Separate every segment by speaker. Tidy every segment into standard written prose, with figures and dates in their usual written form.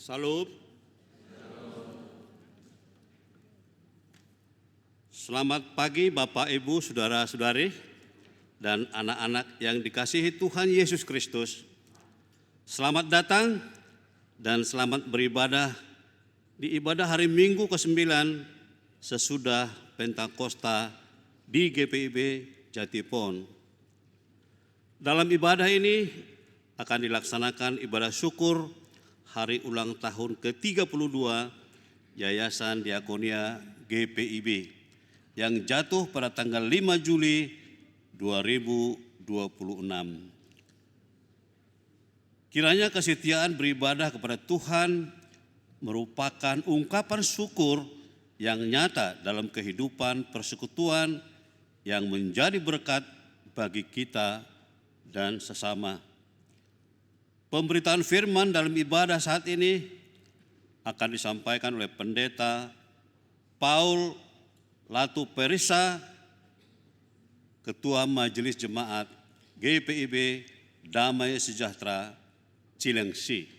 Speaker 1: Salam. Selamat pagi Bapak, Ibu, Saudara-saudari, dan anak-anak yang dikasihi Tuhan Yesus Kristus. Selamat datang dan selamat beribadah di ibadah hari Minggu ke-9 sesudah Pentakosta di GPIB Jatipon. Dalam ibadah ini akan dilaksanakan ibadah syukur hari ulang tahun ke-32 Yayasan Diakonia GPIB yang jatuh pada tanggal 5 Juli 2026. Kiranya kesetiaan beribadah kepada Tuhan merupakan ungkapan syukur yang nyata dalam kehidupan persekutuan yang menjadi berkat bagi kita dan sesama. Pemberitaan firman dalam ibadah saat ini akan disampaikan oleh Pendeta Paul Latu Perisa, Ketua Majelis Jemaat GPIB Damai Sejahtera Cilengsi.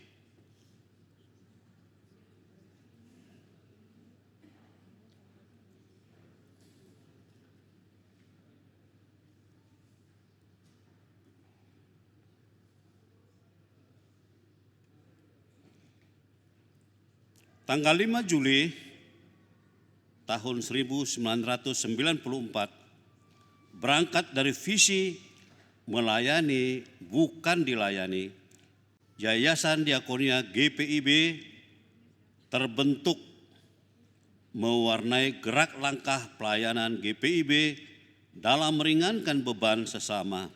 Speaker 1: Tanggal 5 Juli tahun 1994 berangkat dari visi melayani bukan dilayani, Yayasan Diakonia GPIB terbentuk mewarnai gerak langkah pelayanan GPIB dalam meringankan beban sesama,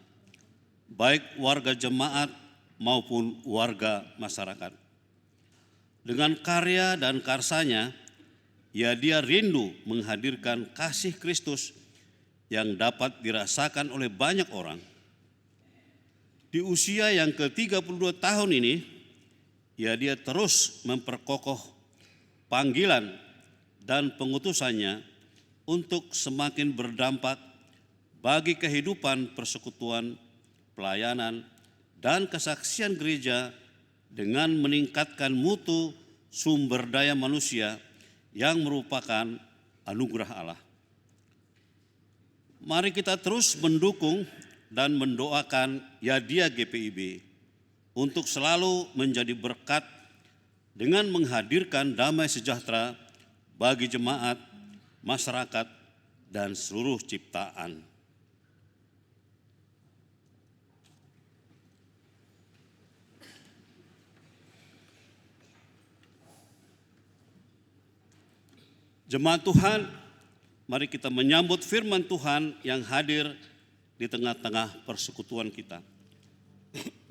Speaker 1: baik warga jemaat maupun warga masyarakat. Dengan karya dan karsanya, dia rindu menghadirkan kasih Kristus yang dapat dirasakan oleh banyak orang. Di usia yang ke-32 tahun ini, dia terus memperkokoh panggilan dan pengutusannya untuk semakin berdampak bagi kehidupan persekutuan, pelayanan, dan kesaksian gereja dengan meningkatkan mutu sumber daya manusia yang merupakan anugerah Allah. Mari kita terus mendukung dan mendoakan Yadia GPIB untuk selalu menjadi berkat dengan menghadirkan damai sejahtera bagi jemaat, masyarakat, dan seluruh ciptaan. Jemaat Tuhan, mari kita menyambut firman Tuhan yang hadir di tengah-tengah persekutuan kita.
Speaker 2: Kami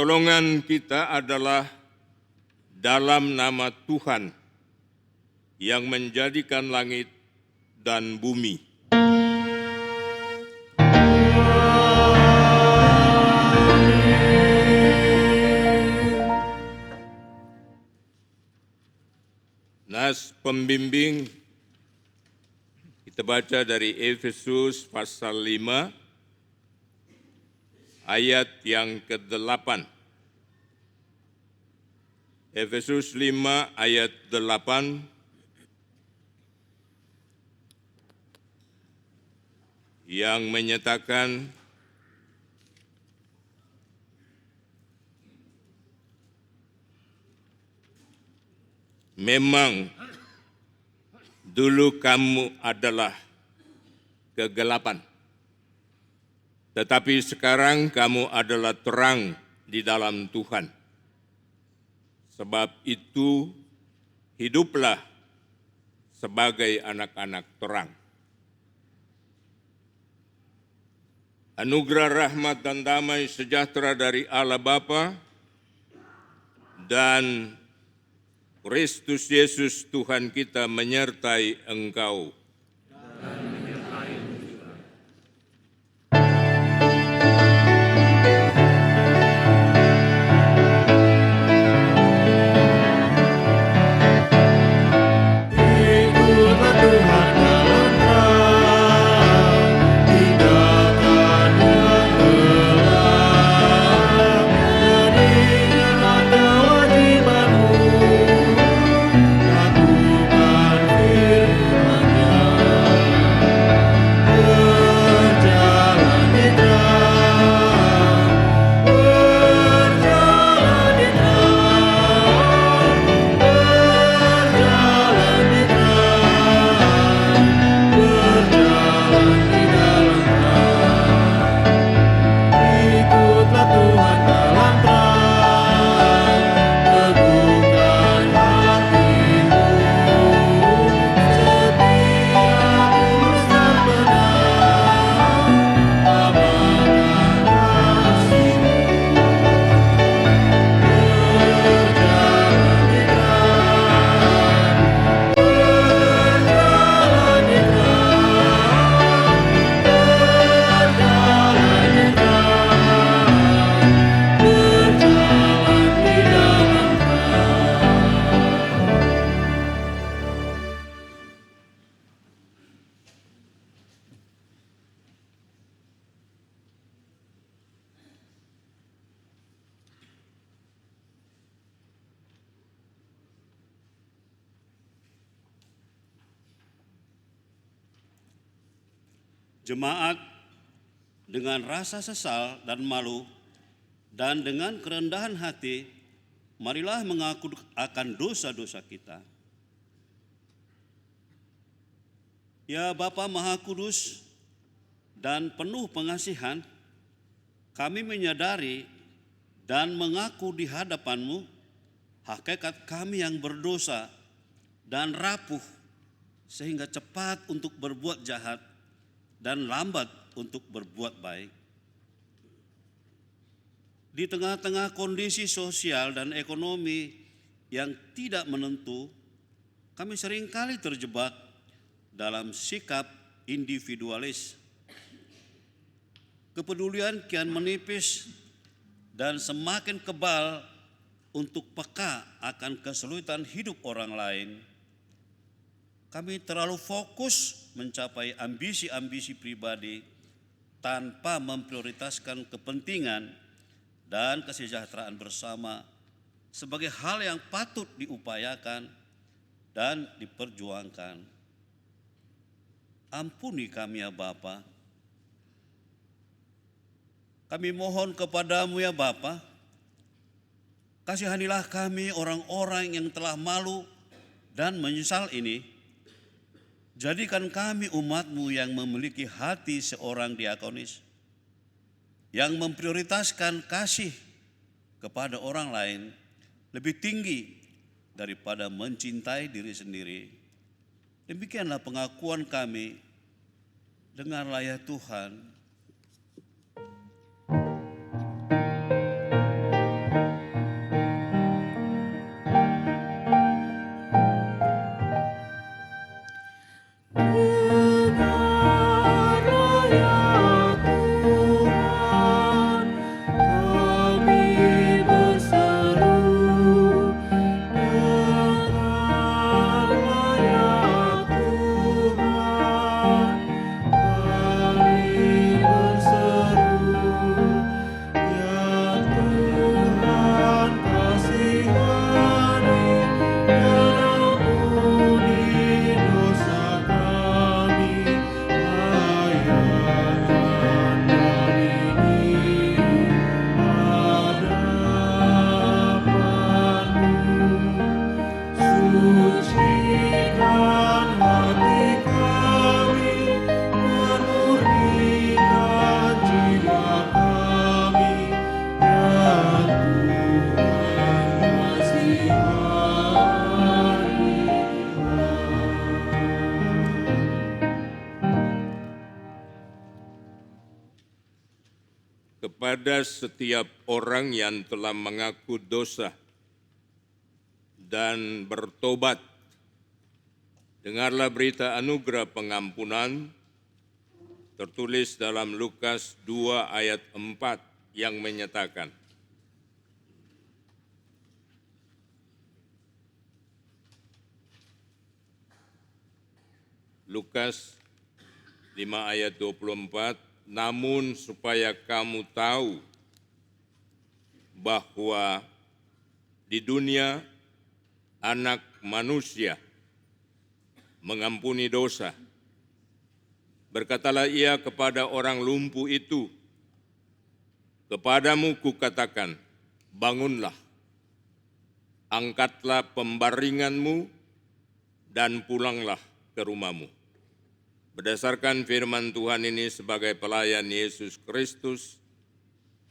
Speaker 2: Pertolongan kita adalah dalam nama Tuhan yang menjadikan langit dan bumi. Nas pembimbing kita baca dari Efesus pasal 5 ayat yang ke-8. Efesus 5 ayat 8. Yang menyatakan memang dulu kamu adalah kegelapan, tetapi sekarang kamu adalah terang di dalam Tuhan. Sebab itu hiduplah sebagai anak-anak terang. Anugerah rahmat dan damai sejahtera dari Allah Bapa dan Kristus Yesus Tuhan kita menyertai engkau.
Speaker 1: Jemaat dengan rasa sesal dan malu dan dengan kerendahan hati, marilah mengaku akan dosa-dosa kita. Ya Bapa Maha Kudus dan penuh pengasihan, kami menyadari dan mengaku di hadapan-Mu hakikat kami yang berdosa dan rapuh, sehingga cepat untuk berbuat jahat dan lambat untuk berbuat baik. Di tengah-tengah kondisi sosial dan ekonomi yang tidak menentu, kami seringkali terjebak dalam sikap individualis. Kepedulian kian menipis dan semakin kebal untuk peka akan kesulitan hidup orang lain. Kami terlalu fokus mencapai ambisi-ambisi pribadi tanpa memprioritaskan kepentingan dan kesejahteraan bersama sebagai hal yang patut diupayakan dan diperjuangkan. Ampuni kami ya Bapa. Kami mohon kepadamu ya Bapa, kasihanilah kami orang-orang yang telah malu dan menyesal ini. Jadikan kami umat-Mu yang memiliki hati seorang diakonis, yang memprioritaskan kasih kepada orang lain lebih tinggi daripada mencintai diri sendiri. Demikianlah pengakuan kami. Dengarlah ya Tuhan.
Speaker 2: kepada setiap orang yang telah mengaku dosa dan bertobat. Dengarlah berita anugerah pengampunan tertulis dalam Lukas 2 ayat 4 yang menyatakan, Lukas 5 ayat 24, namun supaya kamu tahu bahwa di dunia Anak Manusia mengampuni dosa. Berkatalah ia kepada orang lumpuh itu, kepadamu kukatakan, bangunlah, angkatlah pembaringanmu dan pulanglah ke rumahmu. Berdasarkan firman Tuhan ini sebagai pelayan Yesus Kristus,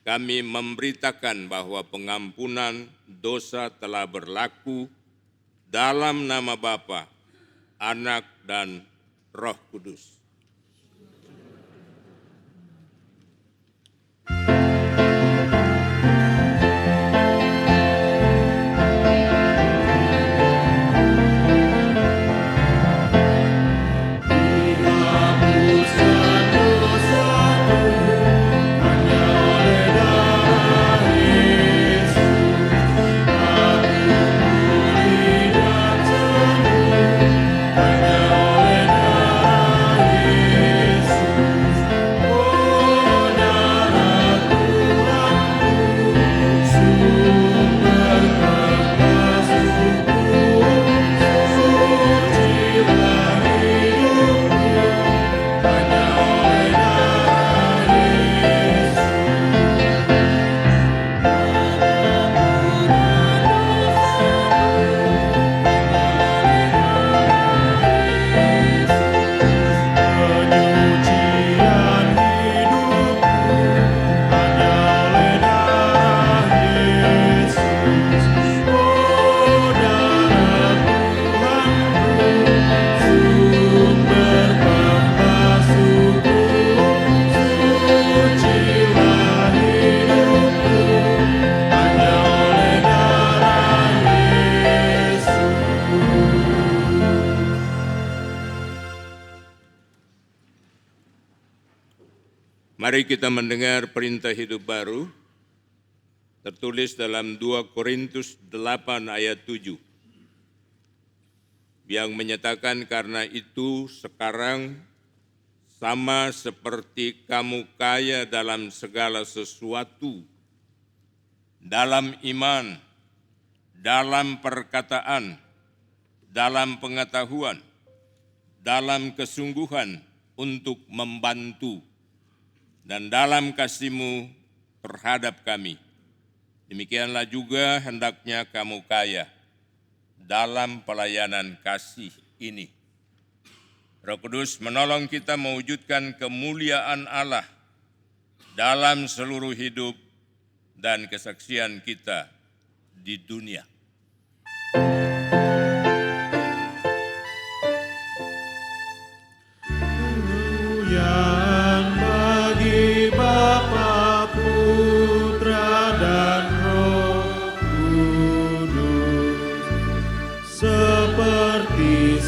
Speaker 2: kami memberitakan bahwa pengampunan dosa telah berlaku dalam nama Bapa, Anak, dan Roh Kudus. Mari kita mendengar perintah hidup baru, tertulis dalam 2 Korintus 8 ayat 7, yang menyatakan karena itu sekarang sama seperti kamu kaya dalam segala sesuatu, dalam iman, dalam perkataan, dalam pengetahuan, dalam kesungguhan untuk membantu, dan dalam kasih-Mu terhadap kami. Demikianlah juga hendaknya kamu kaya dalam pelayanan kasih ini. Roh Kudus menolong kita mewujudkan kemuliaan Allah dalam seluruh hidup dan kesaksian kita di dunia.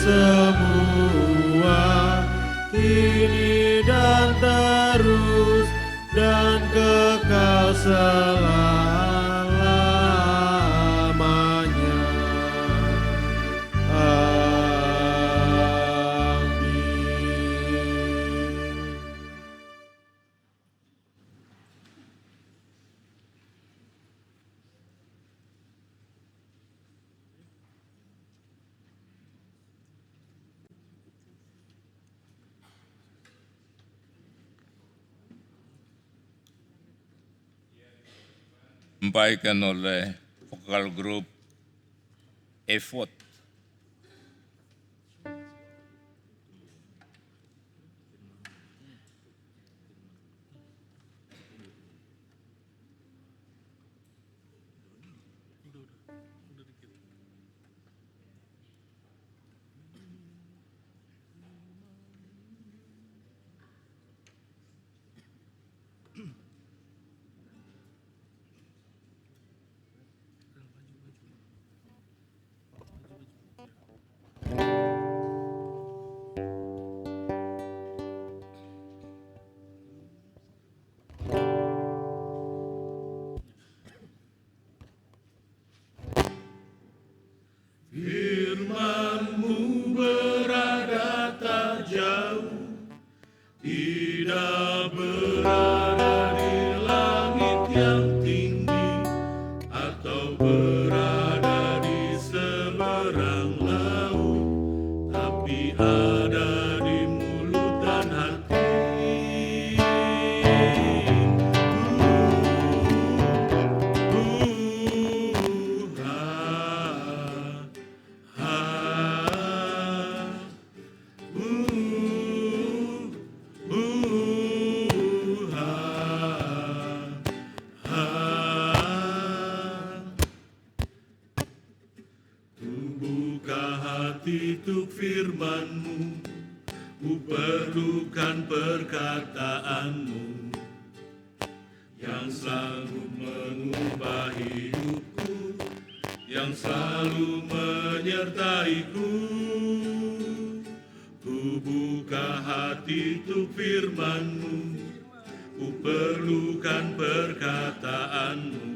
Speaker 3: Semua kini dan terus dan kekal selamanya. Amin.
Speaker 2: Disampaikan oleh vokal grup Effort.
Speaker 3: buka hati untuk firman-Mu, ku perlukan perkataan-Mu yang sanggup mengubah hidupku, yang selalu menyertaiku. Ku buka hati untuk firman-Mu, ku perlukan perkataan-Mu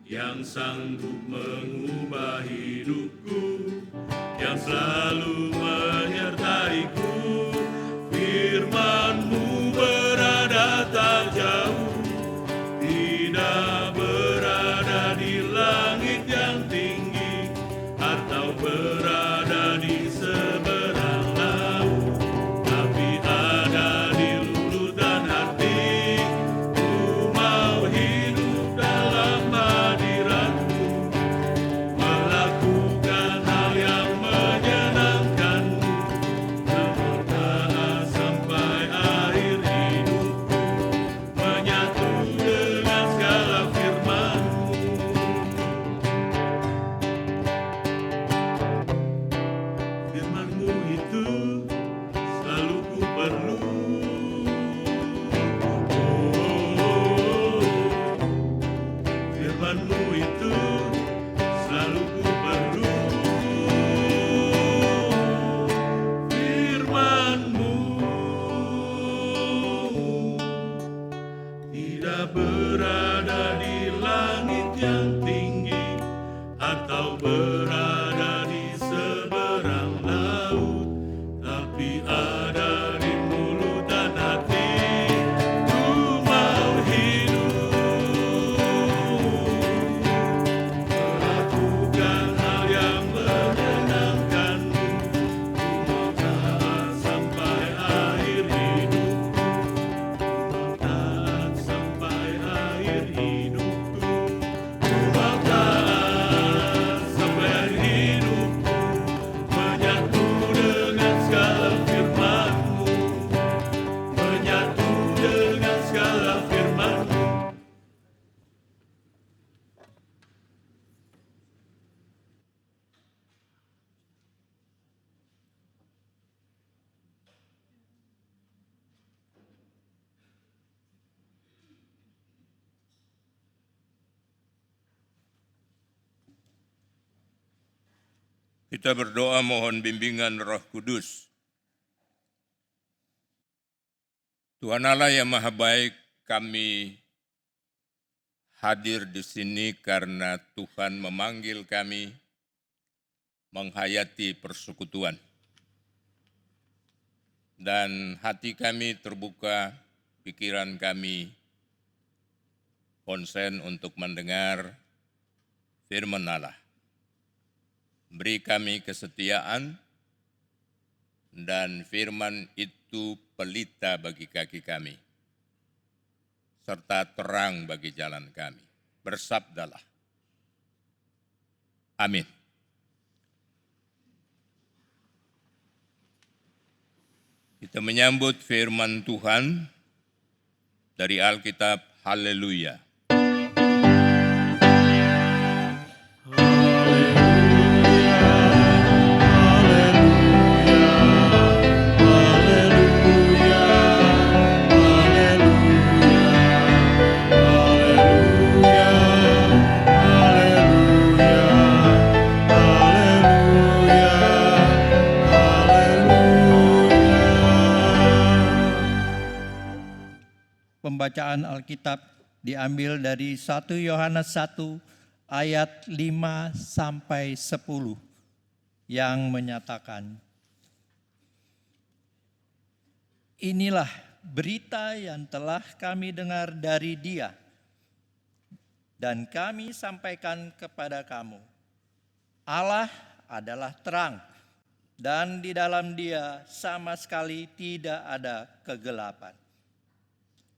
Speaker 3: yang sanggup mengubah hidupku, yang selalu menyertaiku. Firman-Mu berada tak jauh, tidak berada di langit yang tinggi, atau berada di seberang laut, tapi ada di luluh dan hati. Ku mau hidup dalam hadirat-Mu, melakukan hal yang menyenangkan-Mu, taat sampai akhir hidupku, menyatu dengan segala firman-Mu. Firman-Mu itu selalu ku perlu. Firman-Mu itu selalu ku perlu. Firman-Mu tidak berada di langit yang tinggi, atau berada di seberang laut, tapi ada di mulut dan hati. Ku mau hidup, melakukan hal yang menyenangkan-Mu. Ku mau taat sampai akhir hidupku, taat sampai akhir hidupku. Ku mau taat sampai akhir hidupku, menyatu dengan segala firman-Mu, menyatu dengan segala firman-Mu.
Speaker 2: Kita berdoa mohon bimbingan Roh Kudus. Tuhan Allah yang Maha Baik, kami hadir di sini karena Tuhan memanggil kami menghayati persekutuan. Dan hati kami terbuka, pikiran kami konsen untuk mendengar firman Allah. Beri kami kesetiaan, dan firman itu pelita bagi kaki kami, serta terang bagi jalan kami. Bersabdalah. Amin. Kita menyambut firman Tuhan dari Alkitab. Haleluya.
Speaker 4: Pembacaan Alkitab diambil dari 1 Yohanes 1 ayat 5 sampai 10 yang menyatakan, inilah berita yang telah kami dengar dari Dia dan kami sampaikan kepada kamu. Allah adalah terang dan di dalam Dia sama sekali tidak ada kegelapan.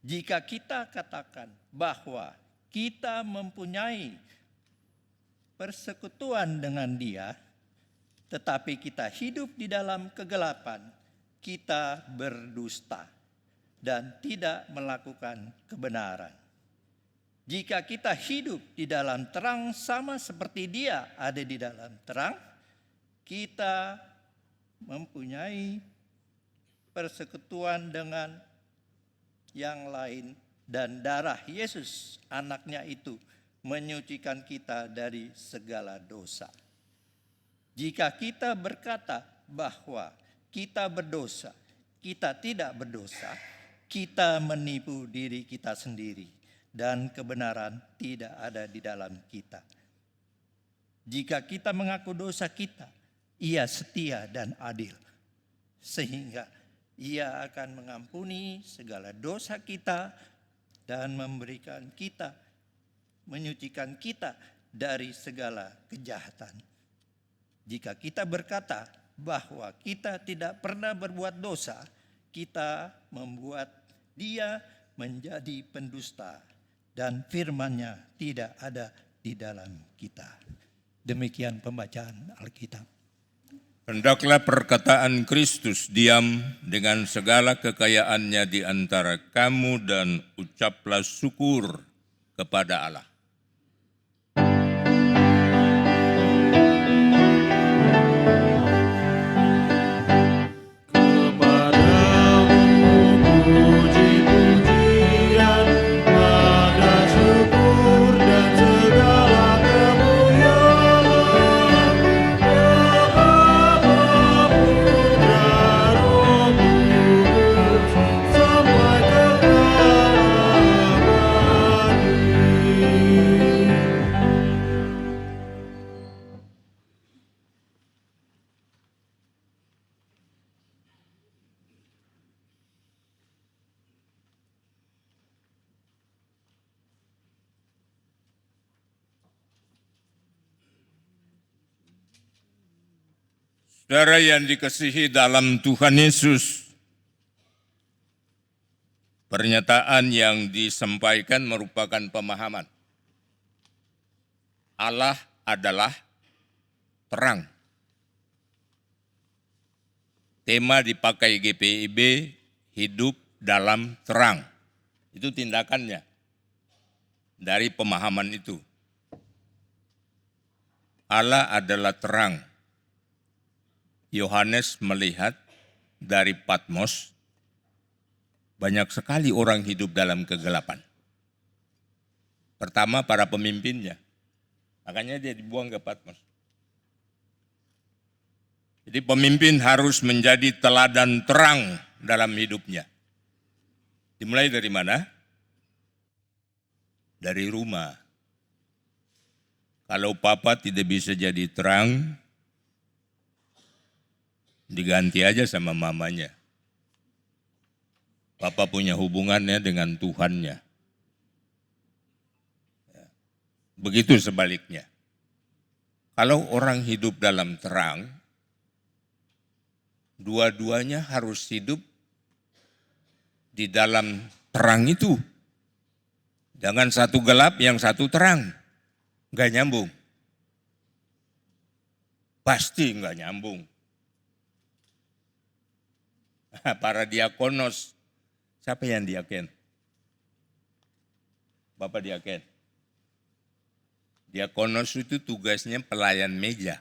Speaker 4: Jika kita katakan bahwa kita mempunyai persekutuan dengan Dia, tetapi kita hidup di dalam kegelapan, kita berdusta dan tidak melakukan kebenaran. Jika kita hidup di dalam terang sama seperti Dia ada di dalam terang, kita mempunyai persekutuan dengan yang lain dan darah Yesus anaknya itu menyucikan kita dari segala dosa. Jika kita berkata bahwa kita berdosa, kita tidak berdosa, kita menipu diri kita sendiri dan kebenaran tidak ada di dalam kita. Jika kita mengaku dosa kita, Ia setia dan adil, sehingga Ia akan mengampuni segala dosa kita dan menyucikan kita dari segala kejahatan. Jika kita berkata bahwa kita tidak pernah berbuat dosa, kita membuat Dia menjadi pendusta dan firman-Nya tidak ada di dalam kita. Demikian pembacaan Alkitab.
Speaker 2: Hendaklah perkataan Kristus diam dengan segala kekayaannya di antara kamu dan ucaplah syukur kepada Allah.
Speaker 3: Puji-pujian, pada syukur dan segala kemuliaan Bapa, Putra, Roh Kudus, sampai keabadian.
Speaker 2: Saudara yang dikasihi dalam Tuhan Yesus, pernyataan yang disampaikan merupakan pemahaman. Allah adalah terang. Tema dipakai GPIB, hidup dalam terang. Itu tindakannya dari pemahaman itu. Allah adalah terang. Yohanes melihat dari Patmos, banyak sekali orang hidup dalam kegelapan. Pertama para pemimpinnya, makanya dia dibuang ke Patmos. Jadi pemimpin harus menjadi teladan terang dalam hidupnya. Dimulai dari mana? Dari rumah. Kalau papa tidak bisa jadi terang, diganti aja sama mamanya. Papa punya hubungannya dengan Tuhannya. Begitu sebaliknya. Kalau orang hidup dalam terang, dua-duanya harus hidup di dalam terang itu. Jangan satu gelap, yang satu terang. Nggak nyambung. Pasti nggak nyambung. Para diakonos, siapa yang diaken? Bapak diaken. Diakonos itu tugasnya pelayan meja.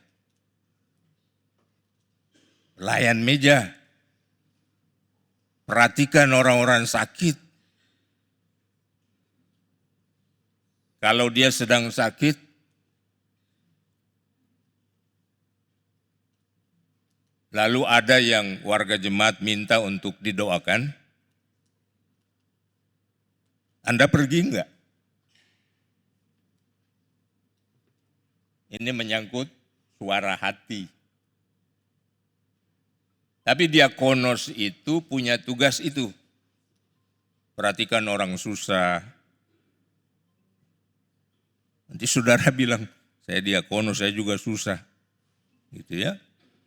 Speaker 2: Pelayan meja. Perhatikan orang-orang sakit. Kalau dia sedang sakit, lalu ada yang warga jemaat minta untuk didoakan, Anda pergi enggak? Ini menyangkut suara hati. Tapi diakonos itu punya tugas itu. Perhatikan orang susah. Nanti saudara bilang, saya diakonos, saya juga susah. Gitu ya.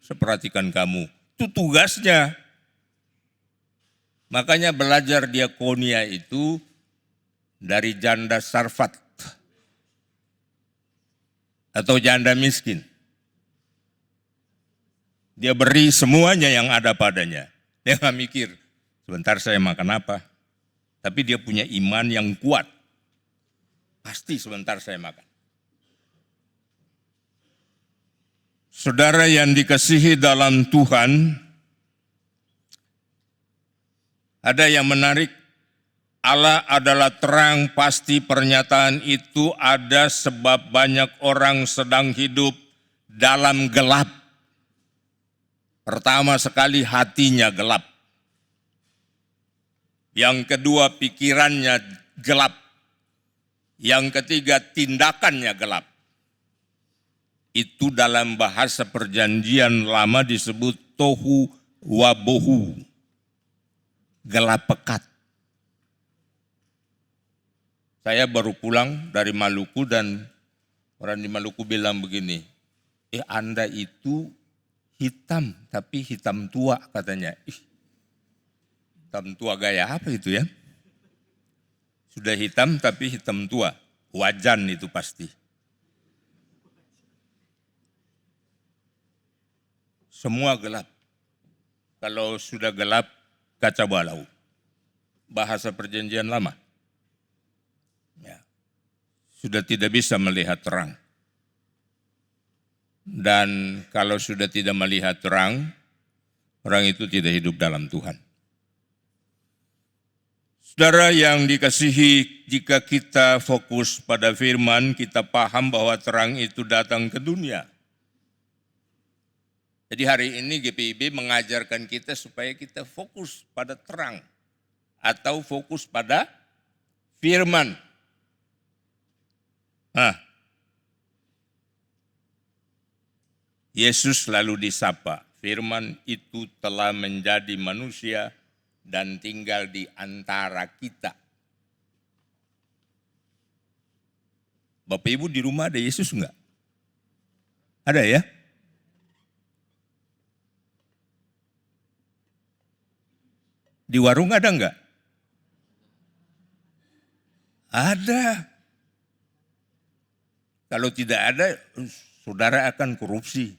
Speaker 2: Saya perhatikan kamu. Itu tugasnya. Makanya belajar diakonia itu dari janda Sarfat atau janda miskin. Dia beri semuanya yang ada padanya. Dia nggak mikir, sebentar saya makan apa. Tapi dia punya iman yang kuat. Pasti sebentar saya makan. Saudara yang dikasihi dalam Tuhan, ada yang menarik. Allah adalah terang, pasti pernyataan itu ada sebab banyak orang sedang hidup dalam gelap. Pertama sekali hatinya gelap. Yang kedua pikirannya gelap. Yang ketiga tindakannya gelap. Itu dalam bahasa perjanjian lama disebut tohu wabohu. Gelap pekat. Saya baru pulang dari Maluku dan orang di Maluku bilang begini, Anda itu hitam tapi hitam tua katanya. Hitam tua gaya apa itu ya? Sudah hitam tapi hitam tua, wajan itu pasti. Semua gelap. Kalau sudah gelap, kaca balau. Bahasa perjanjian lama. Ya. Sudah tidak bisa melihat terang. Dan kalau sudah tidak melihat terang, orang itu tidak hidup dalam Tuhan. Saudara yang dikasihi, jika kita fokus pada firman, kita paham bahwa terang itu datang ke dunia. Jadi hari ini GPIB mengajarkan kita supaya kita fokus pada terang atau fokus pada firman. Yesus lalu disapa, firman itu telah menjadi manusia dan tinggal di antara kita. Bapak Ibu di rumah ada Yesus enggak? Ada ya? Di warung ada enggak? Ada. Kalau tidak ada, saudara akan korupsi.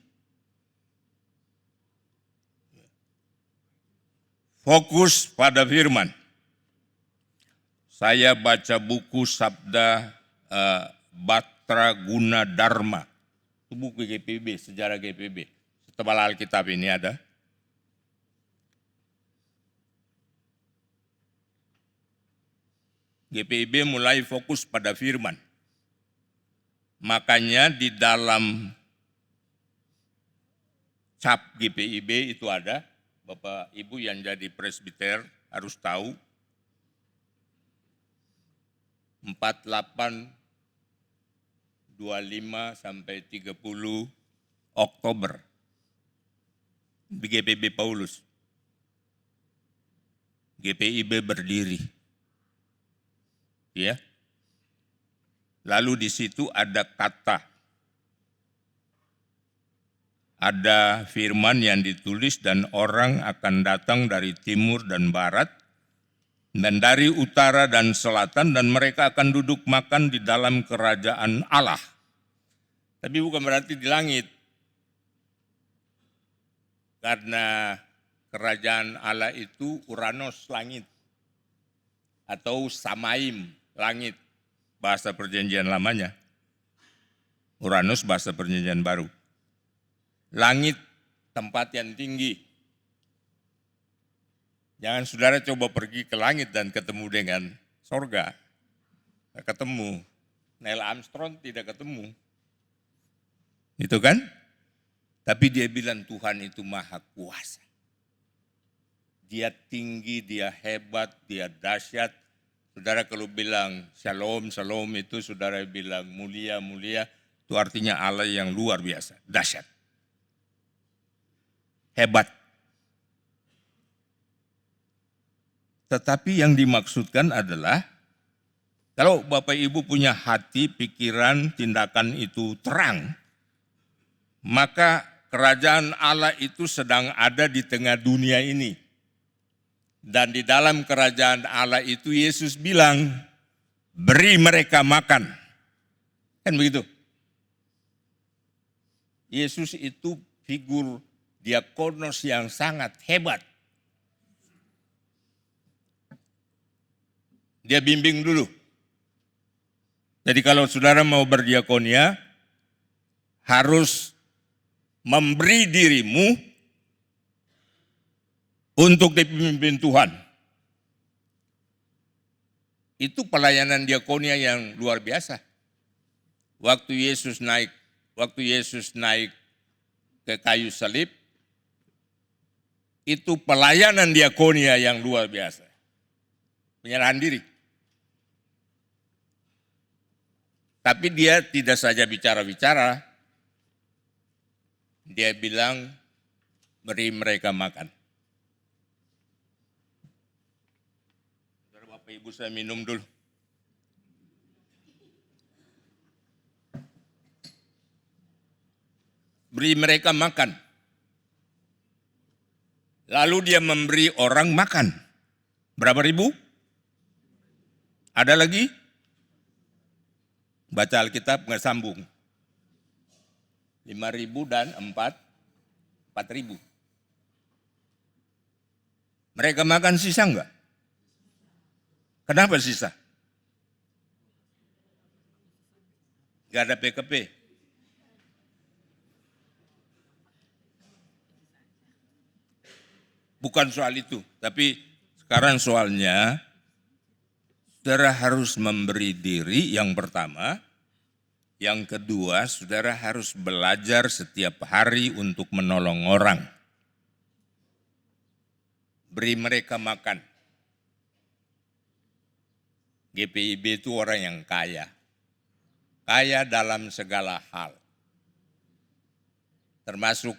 Speaker 2: Fokus pada firman. Saya baca buku Sabda Batra Guna Dharma. Itu buku GPIB, sejarah GPIB. Setebal Alkitab ini ada. GPIB mulai fokus pada firman. Makanya di dalam cap GPIB itu ada, Bapak Ibu yang jadi presbiter harus tahu, 48, 25 sampai 30 Oktober di GPIB Paulus. GPIB berdiri. Ya. Lalu di situ ada kata, ada firman yang ditulis dan orang akan datang dari timur dan barat dan dari utara dan selatan dan mereka akan duduk makan di dalam kerajaan Allah. Tapi bukan berarti di langit. Karena kerajaan Allah itu Uranos langit atau Samaim langit. Bahasa perjanjian lamanya. Uranus bahasa perjanjian baru. Langit tempat yang tinggi. Jangan saudara coba pergi ke langit dan ketemu dengan sorga. Tidak ketemu. Neil Armstrong tidak ketemu. Itu kan? Tapi dia bilang Tuhan itu maha kuasa. Dia tinggi, dia hebat, dia dahsyat. Saudara kalau bilang shalom, shalom itu saudara bilang mulia, mulia. Itu artinya Allah yang luar biasa, dahsyat. Hebat. Tetapi yang dimaksudkan adalah, kalau Bapak Ibu punya hati, pikiran, tindakan itu terang, maka kerajaan Allah itu sedang ada di tengah dunia ini. Dan di dalam kerajaan Allah itu Yesus bilang, beri mereka makan. Kan begitu? Yesus itu figur diakonos yang sangat hebat. Dia bimbing dulu. Jadi kalau saudara mau berdiakonia, harus memberi dirimu untuk dipimpin Tuhan. Itu pelayanan diakonia yang luar biasa. Waktu Yesus naik ke kayu salib, itu pelayanan diakonia yang luar biasa. Penyerahan diri. Tapi dia tidak saja bicara-bicara, dia bilang beri mereka makan. Bapak Ibu, saya minum dulu. Beri mereka makan. Lalu dia memberi orang makan. Berapa ribu? Ada lagi? Baca Alkitab nggak sambung. 5.000 dan 4.000. Mereka makan sisa enggak? Kenapa sisa? Enggak ada PKP. Bukan soal itu, tapi sekarang soalnya saudara harus memberi diri yang pertama. Yang kedua, saudara harus belajar setiap hari untuk menolong orang. Beri mereka makan. GPIB itu orang yang kaya. Kaya dalam segala hal. Termasuk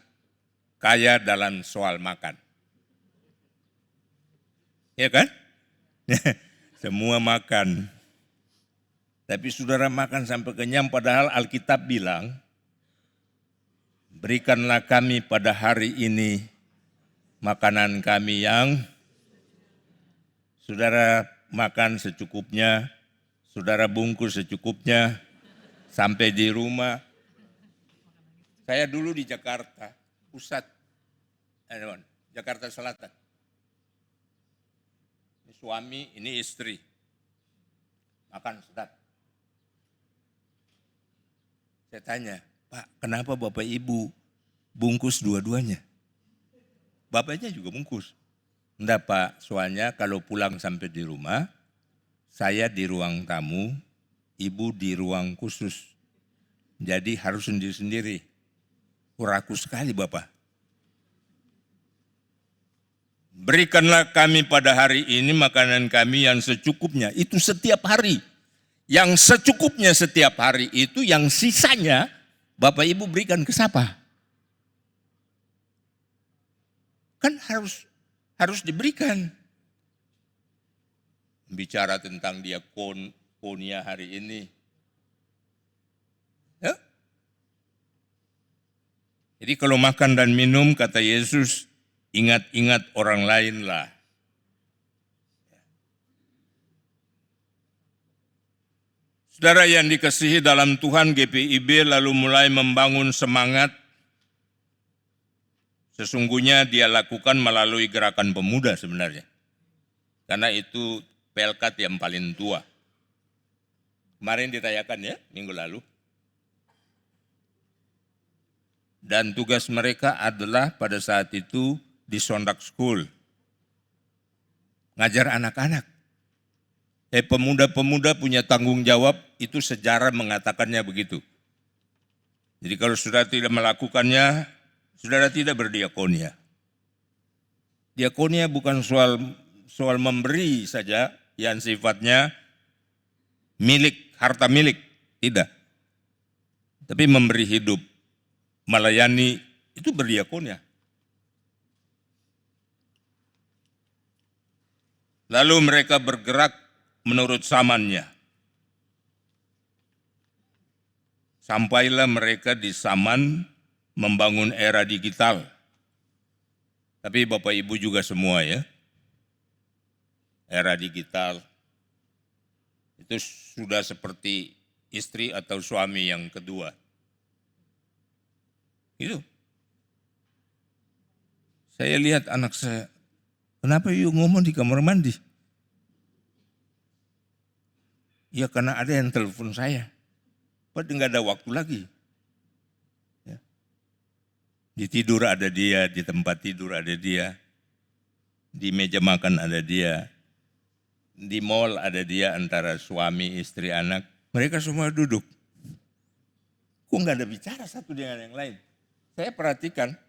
Speaker 2: kaya dalam soal makan. Ya kan? Semua makan. Tapi saudara makan sampai kenyang, padahal Alkitab bilang, berikanlah kami pada hari ini makanan kami yang saudara makan secukupnya, saudara bungkus secukupnya, sampai di rumah. Saya dulu di Jakarta Pusat, Jakarta Selatan. Ini suami, ini istri, makan sedap. Saya tanya, Pak, kenapa Bapak Ibu bungkus dua-duanya? Bapaknya juga bungkus. Enggak Pak, soalnya kalau pulang sampai di rumah, saya di ruang tamu, Ibu di ruang khusus. Jadi harus sendiri-sendiri. Rakus sekali Bapak. Berikanlah kami pada hari ini makanan kami yang secukupnya. Itu setiap hari. Yang secukupnya setiap hari itu, yang sisanya Bapak Ibu berikan ke siapa? Kan harus diberikan. Bicara tentang diakonia hari ini. Ya? Jadi kalau makan dan minum, kata Yesus, ingat-ingat orang lain lah. Saudara yang dikasihi dalam Tuhan, GPIB lalu mulai membangun semangat. Sesungguhnya dia lakukan melalui gerakan pemuda sebenarnya. Karena itu PLKT yang paling tua. Kemarin dirayakan ya, minggu lalu. Dan tugas mereka adalah pada saat itu di Sondag School. Ngajar anak-anak. Pemuda-pemuda punya tanggung jawab, itu sejarah mengatakannya begitu. Jadi kalau saudara tidak melakukannya, saudara tidak berdiakonia. Diakonia bukan soal memberi saja yang sifatnya milik, harta milik, tidak. Tapi memberi hidup, melayani, itu berdiakonia. Lalu mereka bergerak menurut zamannya. Sampailah mereka di zaman membangun era digital. Tapi Bapak Ibu juga semua ya, era digital itu sudah seperti istri atau suami yang kedua. Itu. Saya lihat anak saya, kenapa yuk ngomong di kamar mandi? Ya karena ada yang telepon saya. Padahal nggak ada waktu lagi. Ya. Di tidur ada dia, di tempat tidur ada dia, di meja makan ada dia, di mall ada dia antara suami, istri, anak. Mereka semua duduk. Kok nggak ada bicara satu dengan yang lain? Saya perhatikan,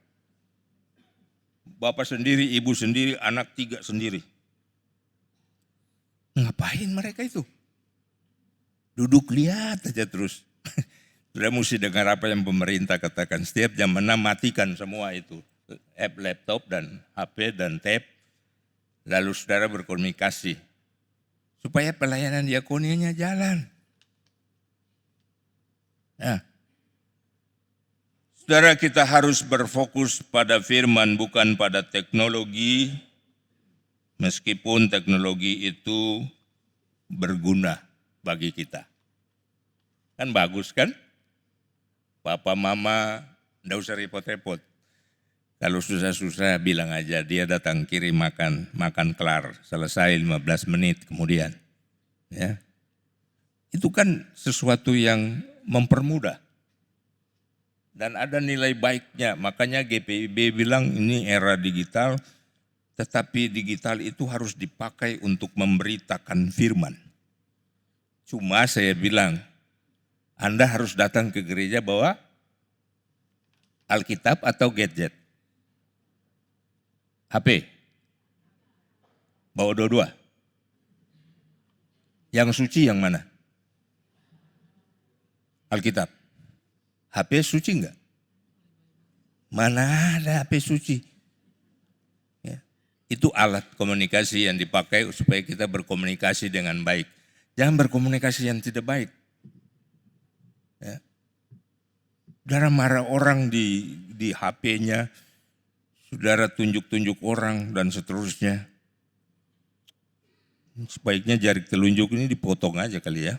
Speaker 2: bapak sendiri, ibu sendiri, anak 3 sendiri. Ngapain mereka itu? Duduk lihat aja terus. Sudah mesti dengar apa yang pemerintah katakan. Setiap jam 6 matikan semua itu. Laptop dan HP dan tab. Lalu saudara berkomunikasi. Supaya pelayanan diakonianya jalan. Nah, saudara, kita harus berfokus pada firman bukan pada teknologi. Meskipun teknologi itu berguna bagi kita. Kan bagus kan? Papa mama enggak usah repot-repot. Kalau susah-susah bilang aja, dia datang kirim makan kelar, selesai 15 menit kemudian. Ya. Itu kan sesuatu yang mempermudah. Dan ada nilai baiknya, makanya GPIB bilang ini era digital, tetapi digital itu harus dipakai untuk memberitakan firman. Cuma saya bilang, Anda harus datang ke gereja bawa Alkitab atau gadget? HP? Bawa dua-dua? Yang suci yang mana? Alkitab. HP suci enggak? Mana ada HP suci? Ya. Itu alat komunikasi yang dipakai supaya kita berkomunikasi dengan baik. Jangan berkomunikasi yang tidak baik. Ya. Saudara marah orang di HP-nya, saudara tunjuk-tunjuk orang dan seterusnya. Sebaiknya jari telunjuk ini dipotong aja kali ya.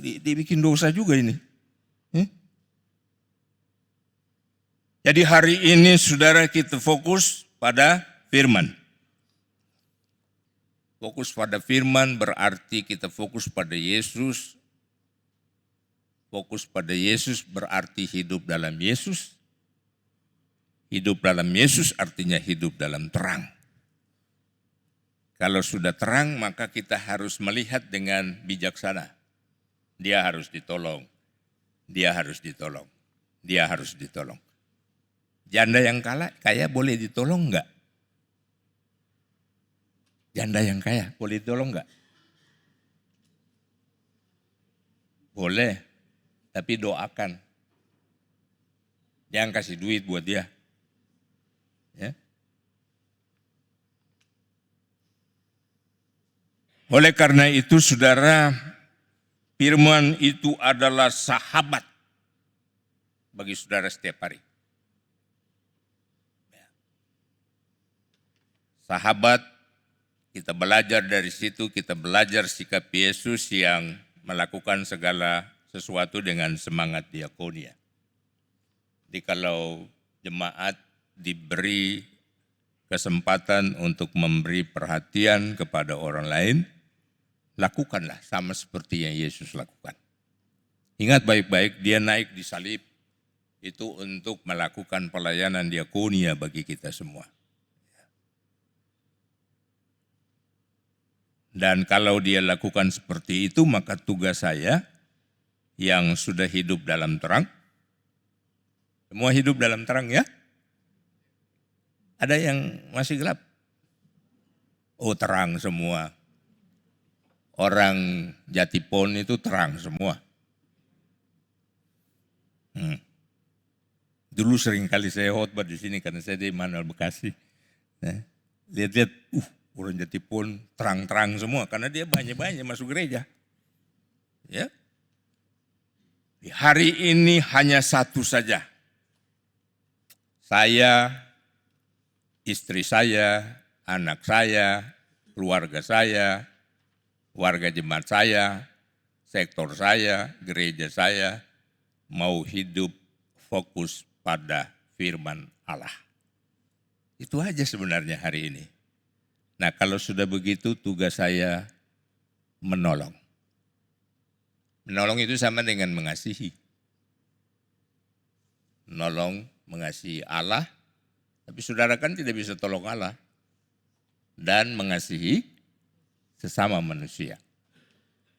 Speaker 2: Dibikin dosa juga ini. Jadi hari ini saudara kita fokus pada firman. Fokus pada firman berarti kita fokus pada Yesus. Fokus pada Yesus berarti hidup dalam Yesus. Hidup dalam Yesus artinya hidup dalam terang. Kalau sudah terang maka kita harus melihat dengan bijaksana. Dia harus ditolong. Dia harus ditolong. Dia harus ditolong. Janda yang kaya boleh ditolong enggak? Janda yang kaya boleh ditolong enggak? Boleh. Tapi doakan. Jangan kasih duit buat dia. Ya. Oleh karena itu saudara, firman itu adalah sahabat bagi saudara setiap hari. Sahabat, kita belajar dari situ, kita belajar sikap Yesus yang melakukan segala sesuatu dengan semangat diakonia. Jadi kalau jemaat diberi kesempatan untuk memberi perhatian kepada orang lain, lakukanlah sama seperti yang Yesus lakukan. Ingat baik-baik, dia naik di salib itu untuk melakukan pelayanan diakonia bagi kita semua. Dan kalau dia lakukan seperti itu, maka tugas saya yang sudah hidup dalam terang, semua hidup dalam terang ya? Ada yang masih gelap? Oh terang semua. Orang Jatipon itu terang semua. Dulu sering kali saya khotbah di sini karena saya di Immanuel Bekasi. Lihat-lihat, orang Jatipon terang-terang semua karena dia banyak-banyak masuk gereja. Ya. Hari ini hanya satu saja. Saya, istri saya, anak saya, keluarga saya, warga jemaat saya, sektor saya, gereja saya, mau hidup fokus pada firman Allah. Itu aja sebenarnya hari ini. Nah kalau sudah begitu tugas saya menolong. Menolong itu sama dengan mengasihi. nolong, mengasihi Allah, tapi saudara kan tidak bisa tolong Allah. Dan mengasihi sesama manusia.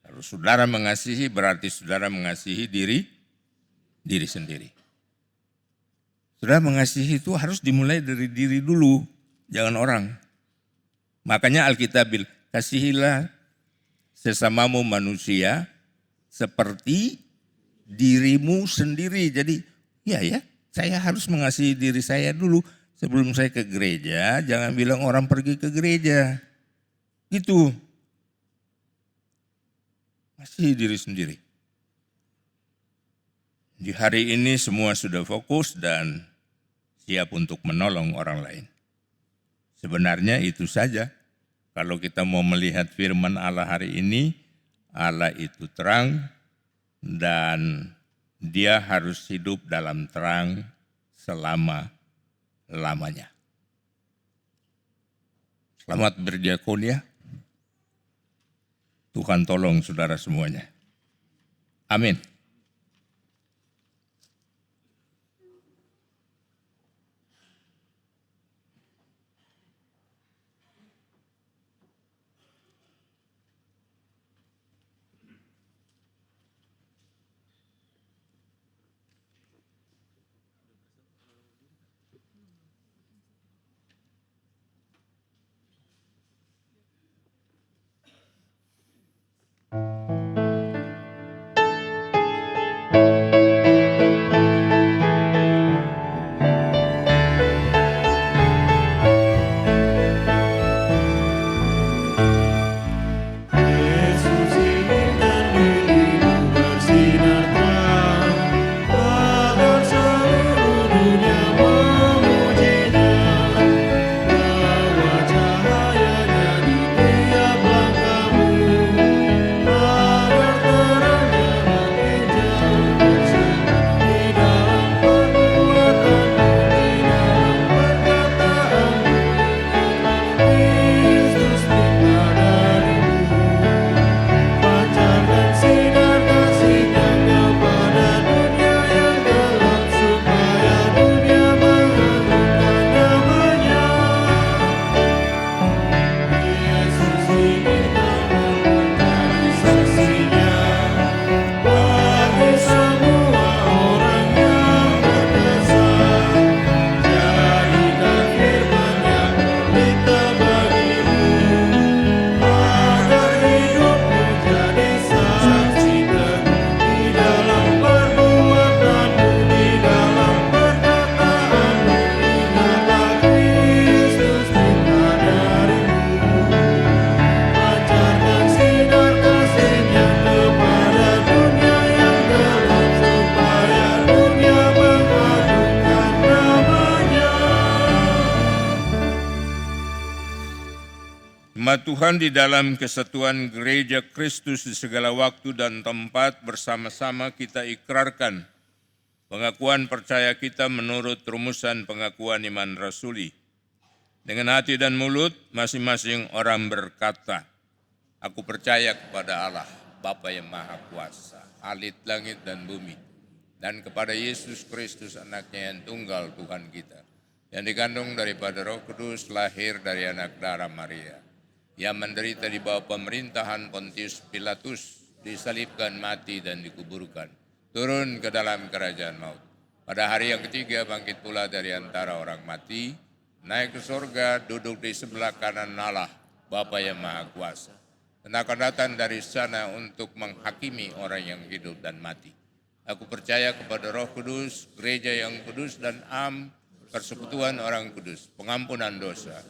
Speaker 2: Kalau saudara mengasihi berarti saudara mengasihi diri sendiri. Saudara mengasihi itu harus dimulai dari diri dulu, jangan orang. Makanya Alkitab bilang, kasihilah sesamamu manusia seperti dirimu sendiri. Jadi ya, saya harus mengasihi diri saya dulu. Sebelum saya ke gereja, jangan bilang orang pergi ke gereja. Gitu. Mengasihi diri sendiri. Di hari ini semua sudah fokus dan siap untuk menolong orang lain. Sebenarnya itu saja. Kalau kita mau melihat firman Allah hari ini, Allah itu terang dan Dia harus hidup dalam terang selama-lamanya. Selamat berdiakonia. Tuhan tolong saudara semuanya. Amin.
Speaker 3: Yesus inginkan dirimu bersinar terang, agar seluruh dunia memujinya. Bawa cahayanya di tiap langkahmu, agar terangnya makin jauh bersih di dalam perbuatanmu, di dalam perkataanmu. Kristus minta darimu, pancarkan sinar kasih-Nya kepada dunia yang gelap, supaya dunia mengagungkan nama-Nya. Yesus inginkan menjadi saksinya bagi semua orang yang berkesan. Jadikan firman yang berita bagimu, agar hidupmu jadi saksi teguh di dalam perbuatanmu, di dalam perkataanmu. Ingatlah Kristus minta darimu, pancarkan sinar kasih-Nya kepada dunia yang gelap, supaya dunia mengagungkan nama-Nya.
Speaker 2: Jemaat Tuhan, di dalam kesatuan gereja Kristus di segala waktu dan tempat, bersama-sama kita ikrarkan pengakuan percaya kita menurut rumusan pengakuan iman rasuli. Dengan hati dan mulut, masing-masing orang berkata, aku percaya kepada Allah, Bapa yang Maha Kuasa, Alit langit dan bumi, dan kepada Yesus Kristus anaknya yang tunggal Tuhan kita, yang dikandung daripada Roh Kudus, lahir dari anak darah Maria, yang menderita di bawah pemerintahan Pontius Pilatus, disalibkan, mati dan dikuburkan, turun ke dalam kerajaan maut. Pada hari yang ketiga bangkit pula dari antara orang mati, naik ke sorga, duduk di sebelah kanan Allah, Bapa yang Maha Kuasa, dan akan datang dari sana untuk menghakimi orang yang hidup dan mati. Aku percaya kepada Roh Kudus, gereja yang kudus dan am, persekutuan orang kudus, pengampunan dosa,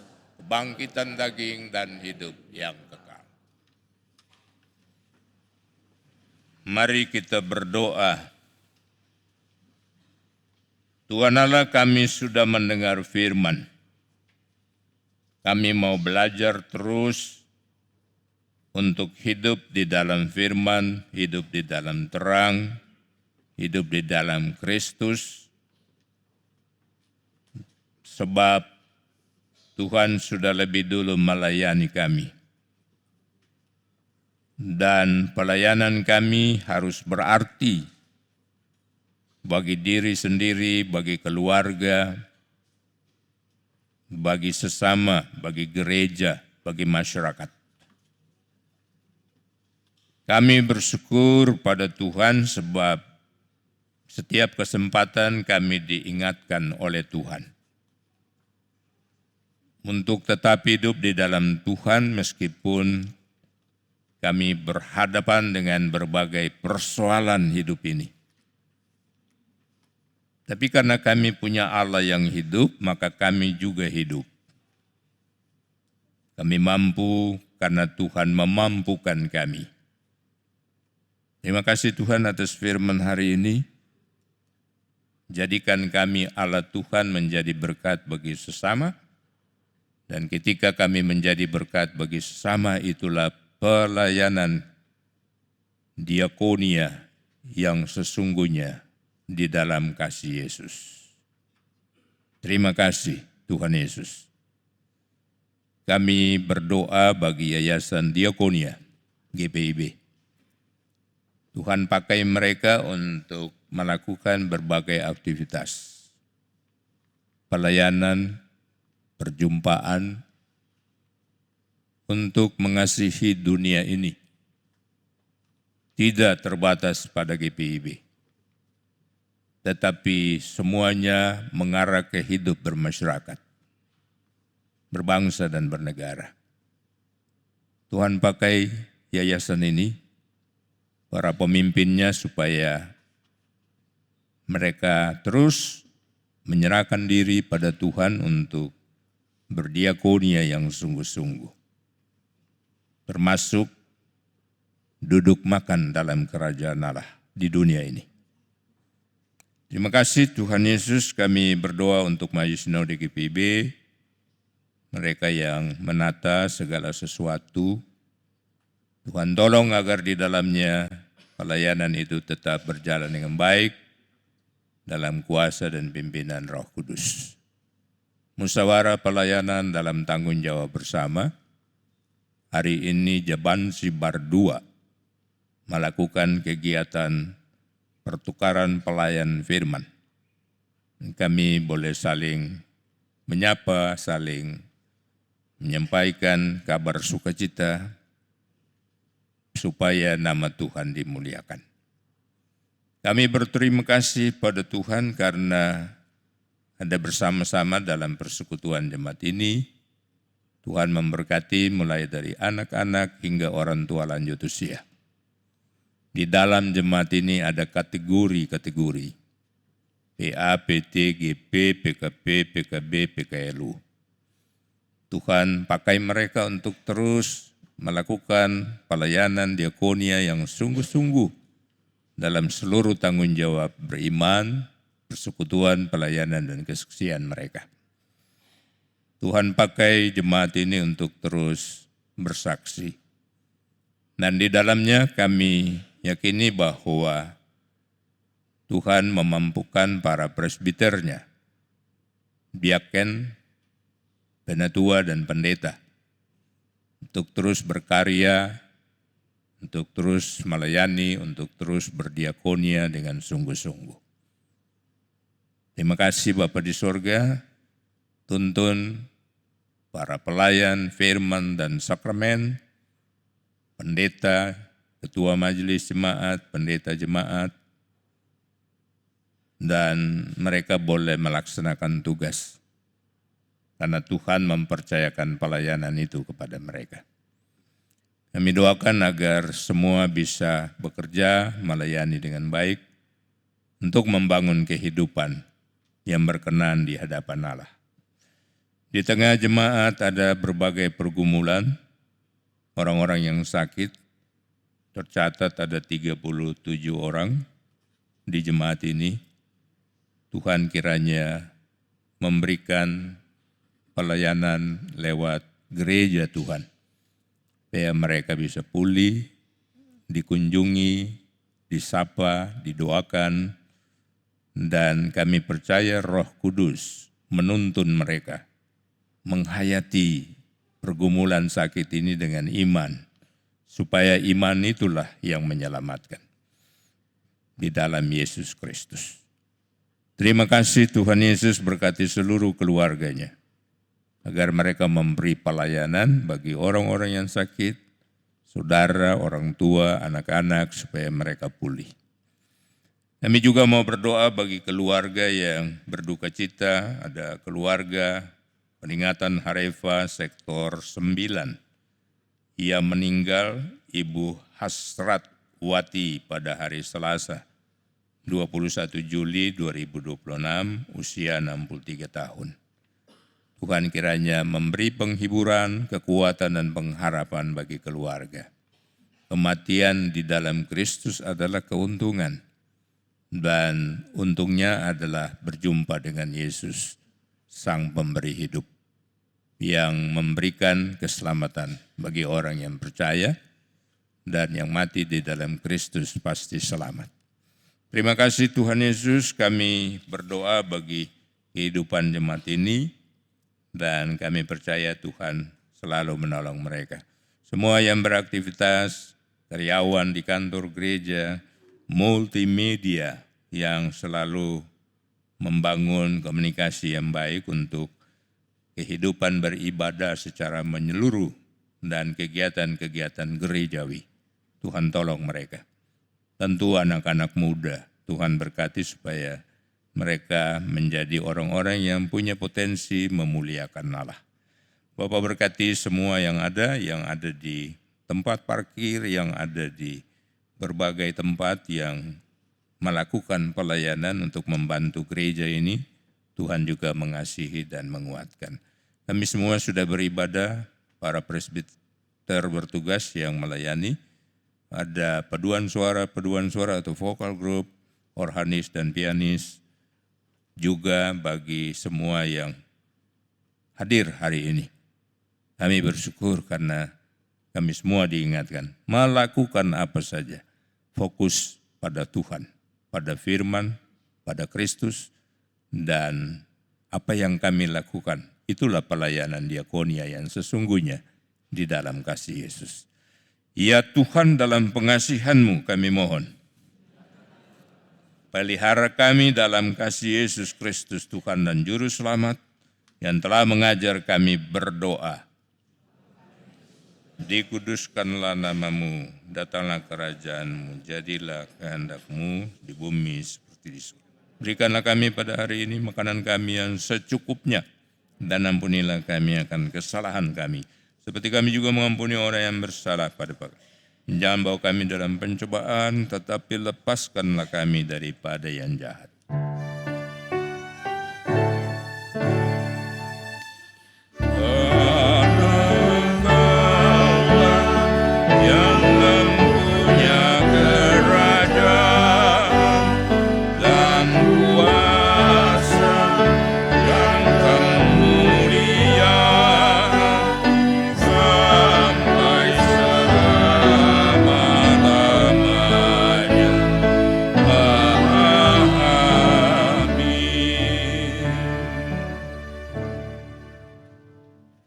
Speaker 2: kebangkitan daging dan hidup yang kekal. Mari kita berdoa. Tuhan Allah, kami sudah mendengar firman. Kami mau belajar terus untuk hidup di dalam firman, hidup di dalam terang, hidup di dalam Kristus. Sebab Tuhan sudah lebih dulu melayani kami. Dan pelayanan kami harus berarti bagi diri sendiri, bagi keluarga, bagi sesama, bagi gereja, bagi masyarakat. Kami bersyukur pada Tuhan sebab setiap kesempatan kami diingatkan oleh Tuhan untuk tetap hidup di dalam Tuhan meskipun kami berhadapan dengan berbagai persoalan hidup ini. Tapi karena kami punya Allah yang hidup, maka kami juga hidup. Kami mampu karena Tuhan memampukan kami. Terima kasih Tuhan atas firman hari ini. Jadikan kami Allah Tuhan menjadi berkat bagi sesama. Dan ketika kami menjadi berkat bagi sesama, itulah pelayanan diakonia yang sesungguhnya di dalam kasih Yesus. Terima kasih Tuhan Yesus. Kami berdoa bagi Yayasan Diakonia GPIB. Tuhan pakai mereka untuk melakukan berbagai aktivitas. Pelayanan, perjumpaan, untuk mengasihi dunia ini. Tidak terbatas pada GPIB. Tetapi semuanya mengarah ke hidup bermasyarakat, berbangsa dan bernegara. Tuhan pakai yayasan ini, para pemimpinnya supaya mereka terus menyerahkan diri pada Tuhan untuk berdiakonia yang sungguh-sungguh. Termasuk duduk makan dalam kerajaan Allah di dunia ini. Terima kasih Tuhan Yesus, kami berdoa untuk Majelis Sinode GPIB, mereka yang menata segala sesuatu. Tuhan tolong agar di dalamnya pelayanan itu tetap berjalan dengan baik dalam kuasa dan pimpinan Roh Kudus. Musyawarah pelayanan dalam tanggung jawab bersama. Hari ini Jaban Sibar 2 melakukan kegiatan pertukaran pelayan firman. Kami boleh saling menyapa, saling menyampaikan kabar sukacita supaya nama Tuhan dimuliakan. Kami berterima kasih pada Tuhan karena ada bersama-sama dalam persekutuan jemaat ini. Tuhan memberkati mulai dari anak-anak hingga orang tua lanjut usia. Di dalam jemaat ini ada kategori-kategori. PA, PT, GP, PKP, PKB, PKLU. Tuhan pakai mereka untuk terus melakukan pelayanan diakonia yang sungguh-sungguh dalam seluruh tanggung jawab beriman, persekutuan, pelayanan, dan kesaksian mereka. Tuhan pakai jemaat ini untuk terus bersaksi. Dan di dalamnya kami yakini bahwa Tuhan memampukan para presbiternya, diaken, penatua, dan pendeta untuk terus berkarya, untuk terus melayani, untuk terus berdiakonia dengan sungguh-sungguh. Terima kasih Bapa di sorga, tuntun para pelayan firman dan sakramen, pendeta, ketua majelis jemaat, pendeta jemaat, dan mereka boleh melaksanakan tugas karena Tuhan mempercayakan pelayanan itu kepada mereka. Kami doakan agar semua bisa bekerja, melayani dengan baik untuk membangun kehidupan yang berkenan di hadapan Allah. Di tengah jemaat ada berbagai pergumulan, orang-orang yang sakit, tercatat ada 37 orang di jemaat ini. Tuhan kiranya memberikan pelayanan lewat gereja Tuhan, supaya mereka bisa pulih, dikunjungi, disapa, didoakan, dan kami percaya Roh Kudus menuntun mereka menghayati pergumulan sakit ini dengan iman, supaya iman itulah yang menyelamatkan. Di dalam Yesus Kristus. Terima kasih Tuhan Yesus berkati seluruh keluarganya, agar mereka memberi pelayanan bagi orang-orang yang sakit, saudara, orang tua, anak-anak, supaya mereka pulih. Kami juga mau berdoa bagi keluarga yang berduka cita, ada keluarga peringatan Harefa sektor 9. Ia meninggal, Ibu Hasrat Wati, pada hari Selasa, 21 Juli 2026, usia 63 tahun. Tuhan kiranya memberi penghiburan, kekuatan, dan pengharapan bagi keluarga. Kematian di dalam Kristus adalah keuntungan, dan untungnya adalah berjumpa dengan Yesus, Sang Pemberi hidup, yang memberikan keselamatan bagi orang yang percaya, dan yang mati di dalam Kristus pasti selamat. Terima kasih Tuhan Yesus, kami berdoa bagi kehidupan jemaat ini, dan kami percaya Tuhan selalu menolong mereka. Semua yang beraktivitas, karyawan di kantor gereja, multimedia yang selalu membangun komunikasi yang baik untuk kehidupan beribadah secara menyeluruh dan kegiatan-kegiatan gerejawi. Tuhan tolong mereka. Tentu anak-anak muda, Tuhan berkati supaya mereka menjadi orang-orang yang punya potensi memuliakan Allah. Bapak berkati semua yang ada di tempat parkir, yang ada di berbagai tempat yang melakukan pelayanan untuk membantu gereja ini. Tuhan juga mengasihi dan menguatkan. Kami semua sudah beribadah, para presbiter bertugas yang melayani, ada paduan suara atau vokal group, orhanis dan pianis, juga bagi semua yang hadir hari ini. Kami bersyukur karena kami semua diingatkan, melakukan apa saja, fokus pada Tuhan, pada firman, pada Kristus, dan apa yang kami lakukan, itulah pelayanan diakonia yang sesungguhnya di dalam kasih Yesus. Ya Tuhan, dalam pengasihan-Mu kami mohon, pelihara kami dalam kasih Yesus Kristus Tuhan dan Juru Selamat, yang telah mengajar kami berdoa. Dikuduskanlah nama-Mu, datanglah kerajaan-Mu, jadilah kehendak-Mu di bumi seperti di surga. Berikanlah kami pada hari ini makanan kami yang secukupnya, dan ampunilah kami akan kesalahan kami, seperti kami juga mengampuni orang yang bersalah pada kami. Jangan bawa kami dalam pencobaan, tetapi lepaskanlah kami daripada yang jahat.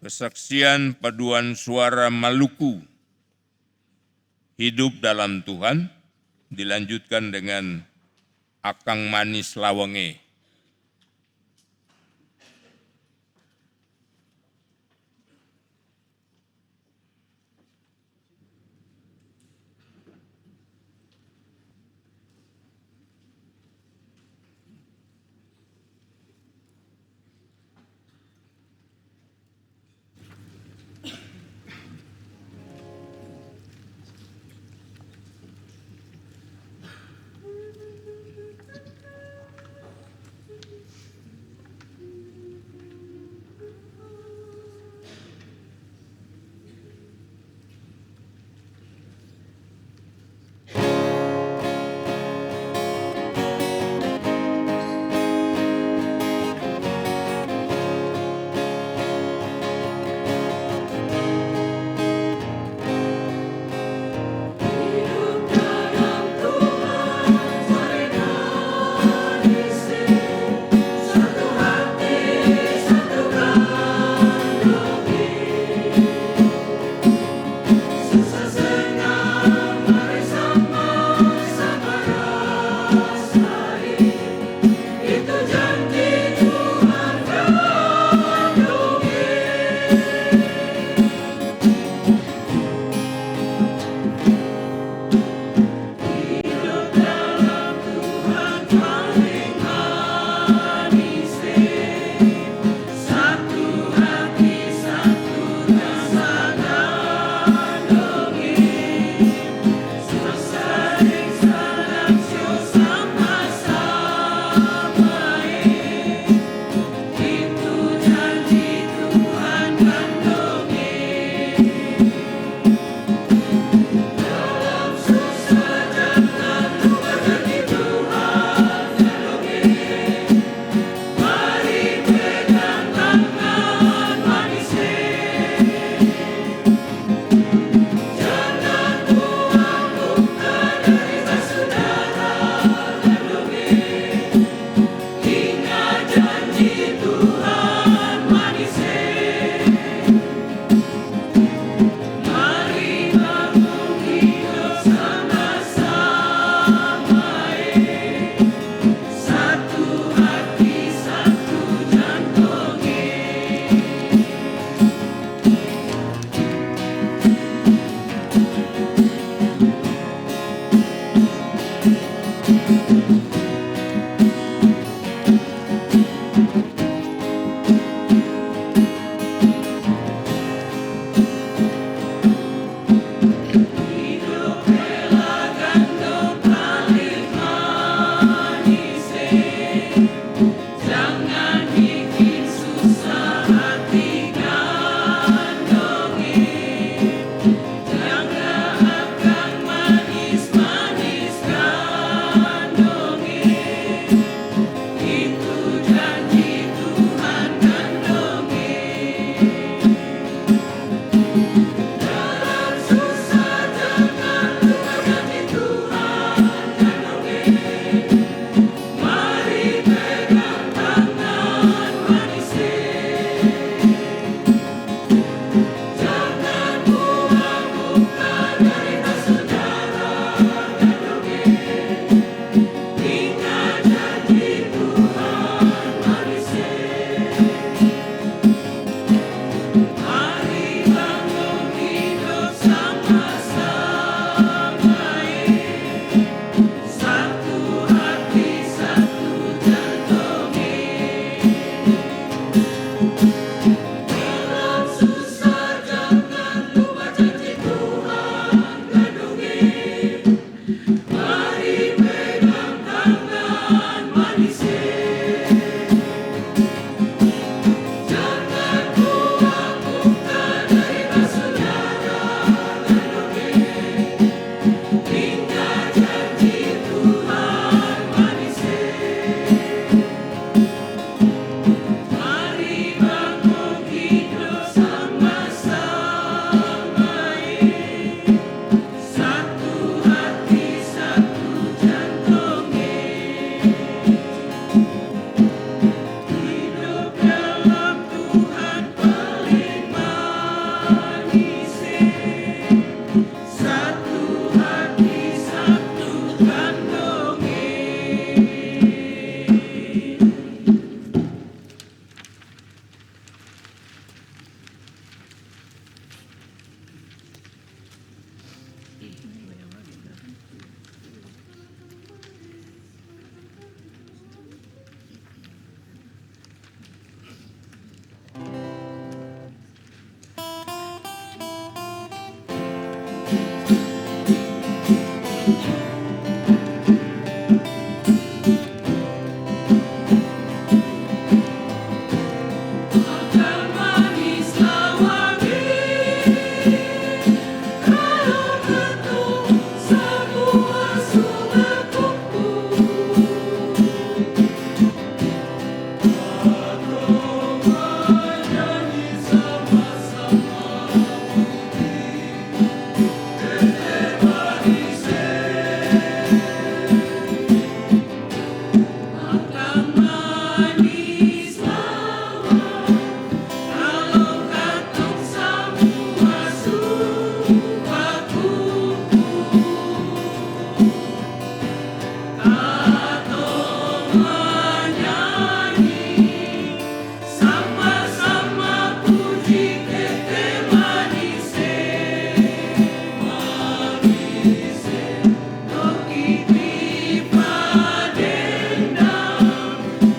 Speaker 2: Kesaksian paduan suara Maluku, hidup dalam Tuhan, dilanjutkan dengan Akang Manis Lawenge.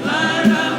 Speaker 3: Lara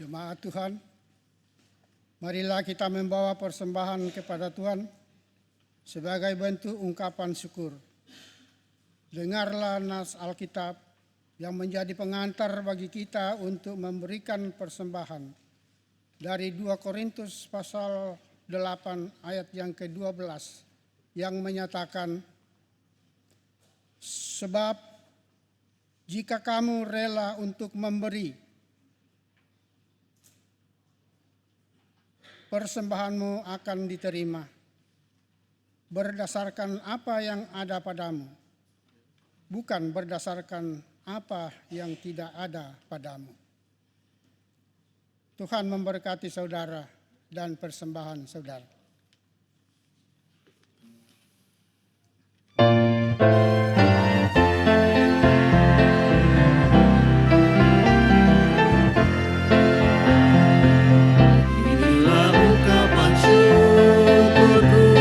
Speaker 5: Jemaat Tuhan, marilah kita membawa persembahan kepada Tuhan sebagai bentuk ungkapan syukur. Dengarlah nas Alkitab yang menjadi pengantar bagi kita untuk memberikan persembahan. Dari 2 Korintus pasal 8 ayat yang ke-12 yang menyatakan, sebab jika kamu rela untuk memberi, persembahanmu akan diterima berdasarkan apa yang ada padamu, bukan berdasarkan apa yang tidak ada padamu. Tuhan memberkati saudara dan persembahan saudara.
Speaker 3: Inilah ungkapan syukurku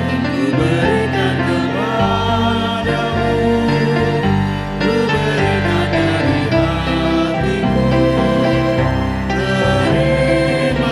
Speaker 3: yang ku berikan kepadamu. Ku berikan dari hatiku, terimalah.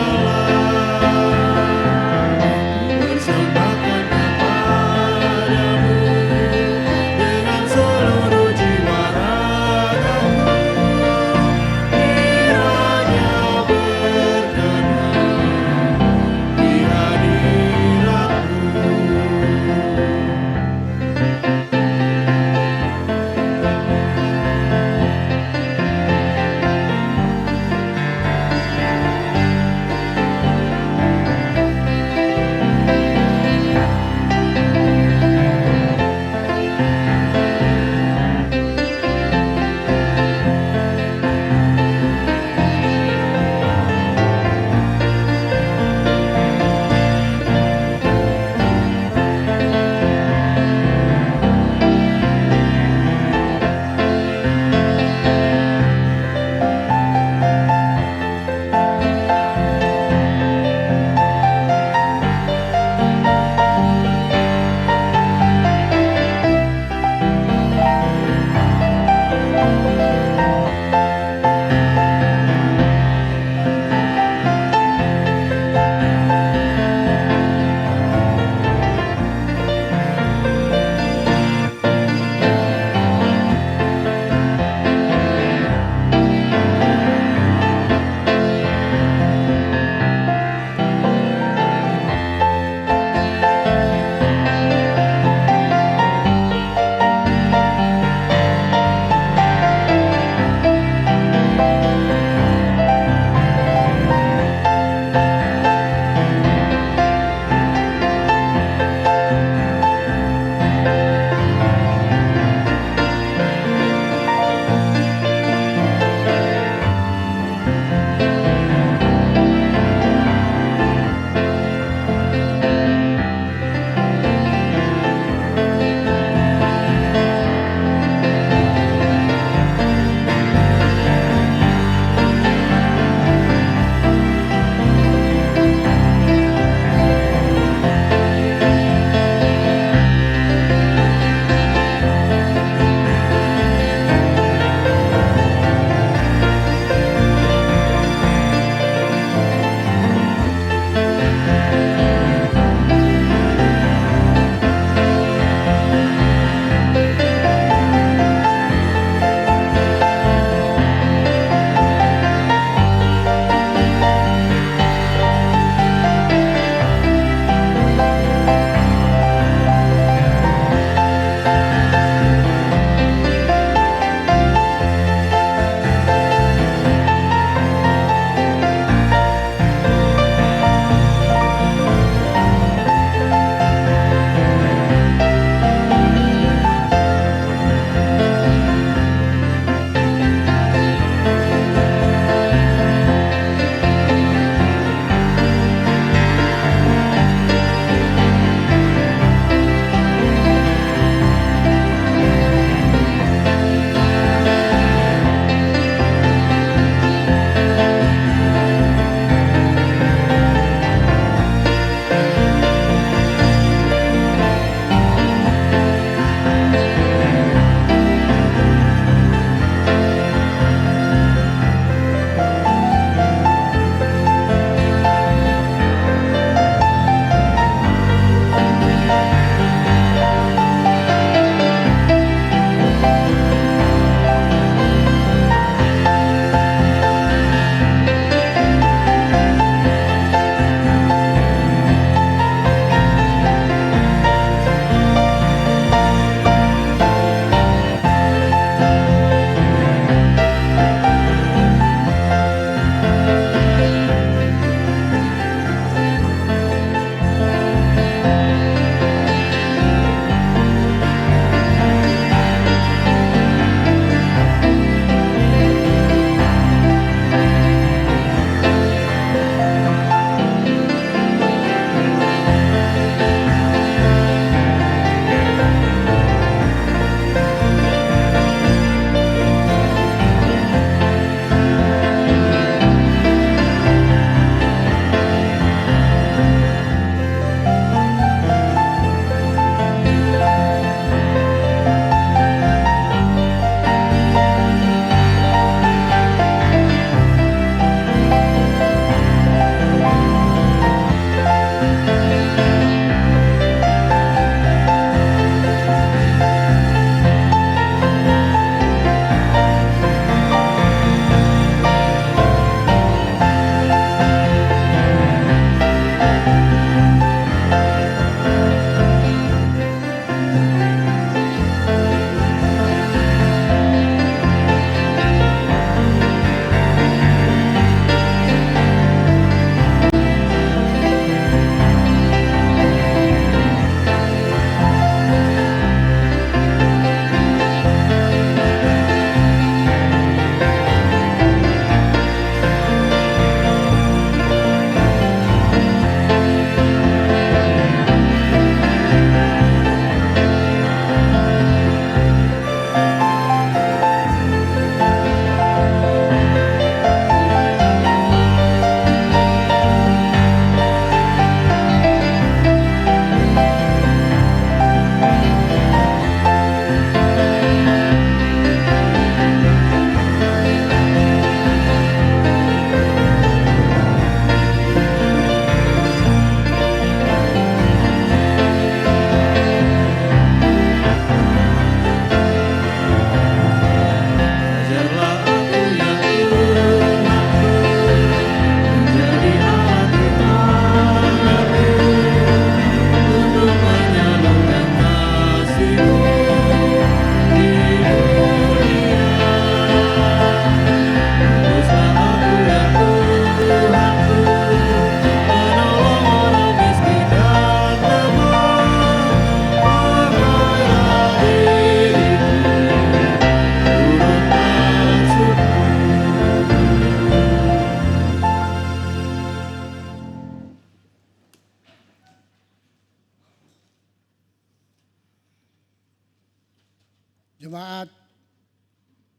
Speaker 5: Jemaat,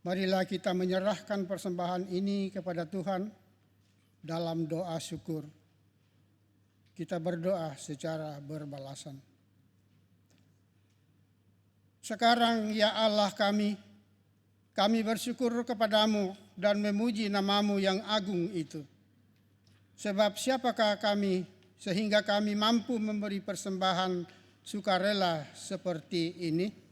Speaker 5: marilah kita menyerahkan persembahan ini kepada Tuhan dalam doa syukur. Kita berdoa secara berbalasan. Sekarang ya Allah kami bersyukur kepadamu dan memuji namamu yang agung itu. Sebab siapakah kami sehingga kami mampu memberi persembahan sukarela seperti ini?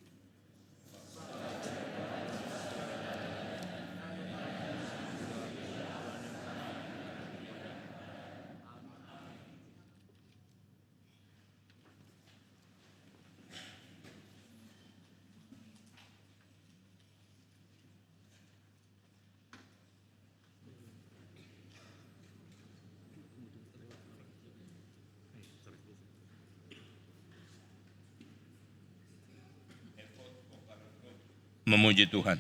Speaker 2: Memuji Tuhan.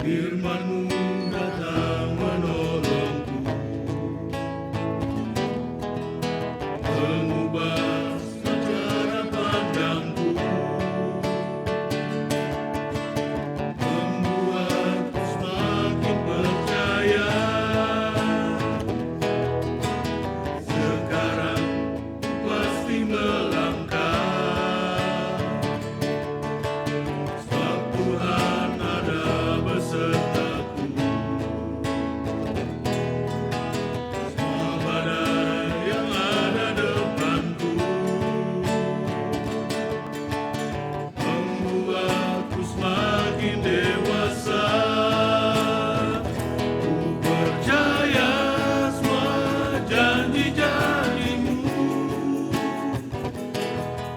Speaker 3: Firman-Mu datang menolongku, mengubah cara pandangku, membuatku semakin percaya. Sekarang pasti melangkah, sebab Tuhan ada besertaku. Semua badai yang ada depanku membuatku semakin dewasa. Ku percaya semua janji-janji-Mu,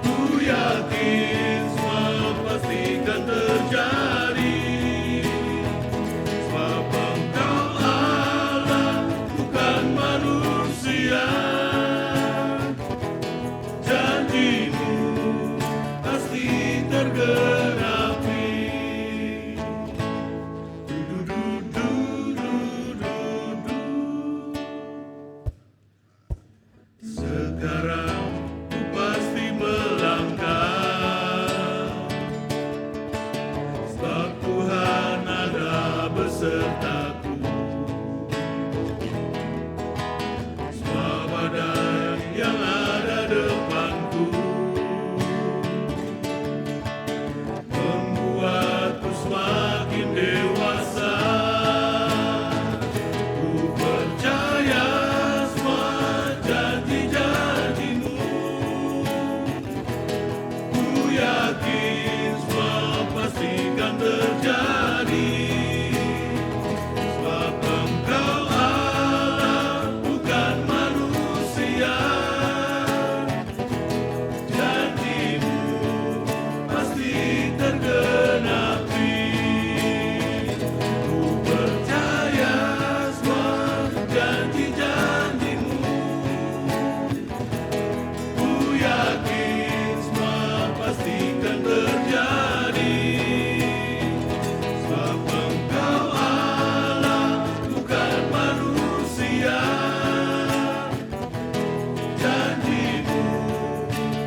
Speaker 3: ku yakin semua pasti kan terjadi. Sebab Engkau Allah, bukan manusia. Janji-Mu pasti tergenapi. Du-du-du-du-du-du. Sekarang ku pasti melangkah, sebab Tuhan ada besertaku. Semua badai yang ada depanku membuatku semakin dewasa. Ku percaya semua janji-janji-Mu, ku yakin semua pasti kan terjadi. Sebab Engkau Allah, bukan manusia. Janji-Mu pasti tergenapi. Ku percaya semua janji-janji-Mu, ku yakin semua pasti kan terjadi. Sebab Engkau Allah, bukan manusia. Janji-Mu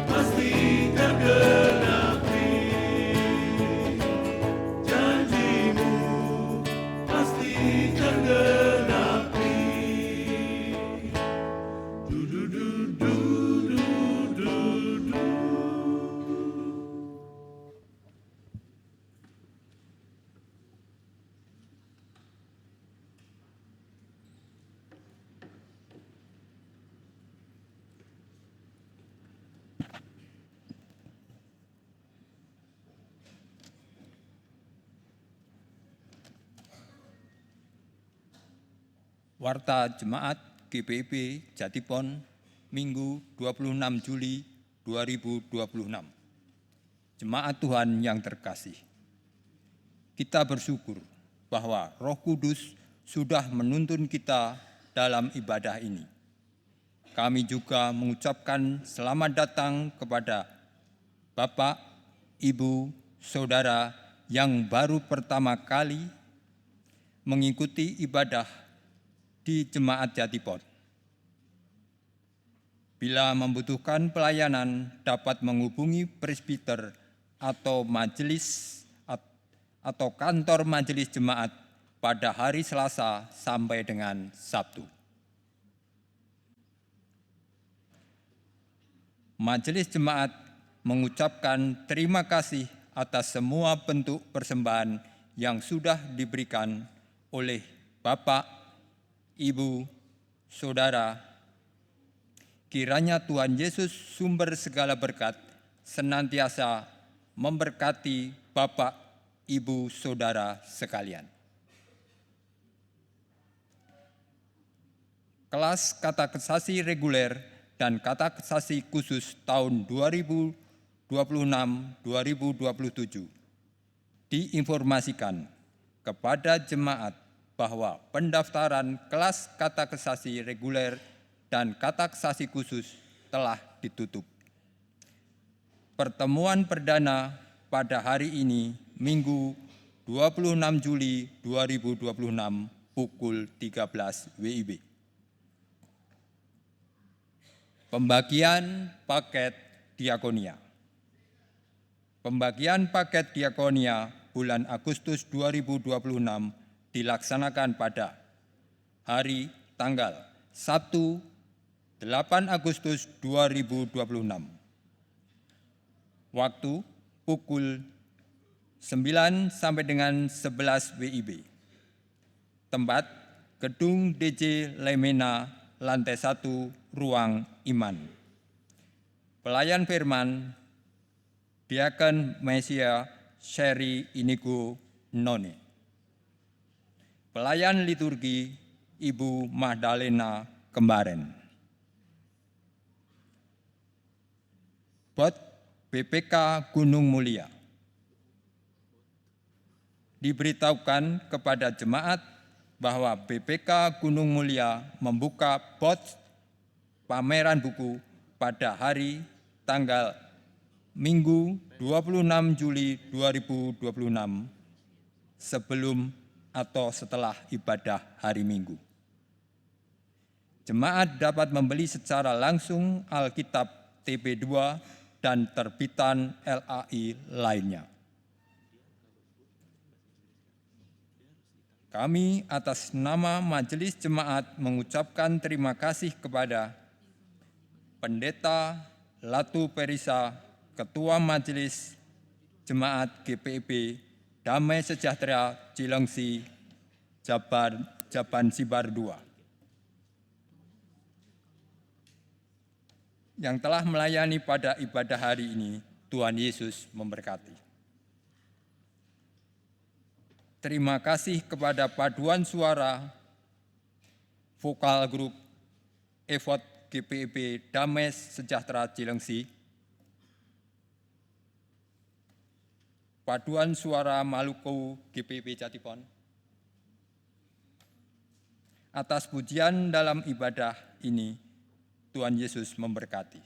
Speaker 3: pasti tergenapi. Janji-Mu pasti tergenapi. Du-du-du-du-du-du.
Speaker 6: Warta Jemaat GPIB Jatipon, Minggu 26 Juli 2026. Jemaat Tuhan yang terkasih, kita bersyukur bahwa Roh Kudus sudah menuntun kita dalam ibadah ini. Kami juga mengucapkan selamat datang kepada Bapak, Ibu, Saudara yang baru pertama kali mengikuti ibadah di Jemaat Jatipon. Bila membutuhkan pelayanan, dapat menghubungi presbiter atau majelis atau kantor majelis jemaat pada hari Selasa sampai dengan Sabtu. Majelis jemaat mengucapkan terima kasih atas semua bentuk persembahan yang sudah diberikan oleh Bapak, Ibu, Saudara. Kiranya Tuhan Yesus sumber segala berkat senantiasa memberkati Bapak, Ibu, Saudara sekalian. Kelas katekesasi reguler dan katekesasi khusus tahun 2026-2027 diinformasikan kepada jemaat bahwa pendaftaran kelas katekesasi reguler dan katekesasi khusus telah ditutup. Pertemuan perdana pada hari ini, Minggu 26 Juli 2026 pukul 13 WIB. Pembagian paket diakonia. Pembagian paket diakonia bulan Agustus 2026 dilaksanakan pada hari tanggal Sabtu 8 Agustus 2026. Waktu pukul 9 sampai dengan 11 WIB. Tempat Gedung DJ Lemena, lantai 1, Ruang Iman. Pelayan firman, Diaken Mesia Sherry Inigo None. Pelayan liturgi, Ibu Magdalena Kembaren. Bot BPK Gunung Mulia. Diberitahukan kepada jemaat bahwa BPK Gunung Mulia membuka bot pameran buku pada hari tanggal Minggu 26 Juli 2026 sebelum atau setelah ibadah hari Minggu. Jemaat dapat membeli secara langsung Alkitab TB2 dan terbitan LAI lainnya. Kami atas nama Majelis Jemaat mengucapkan terima kasih kepada Pendeta Latu Perisa, Ketua Majelis Jemaat GPIB Damai Sejahtera Cilengsi, Jaban Sibar II, yang telah melayani pada ibadah hari ini. Tuhan Yesus memberkati. Terima kasih kepada paduan suara vokal grup EVOT GPIB Damai Sejahtera Cilengsi, paduan suara Maluku GPIB Jatipon, atas pujian dalam ibadah ini. Tuhan Yesus memberkati.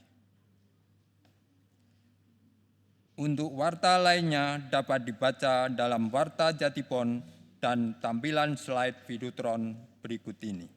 Speaker 6: Untuk warta lainnya dapat dibaca dalam Warta Jatipon dan tampilan slide Videotron berikut ini.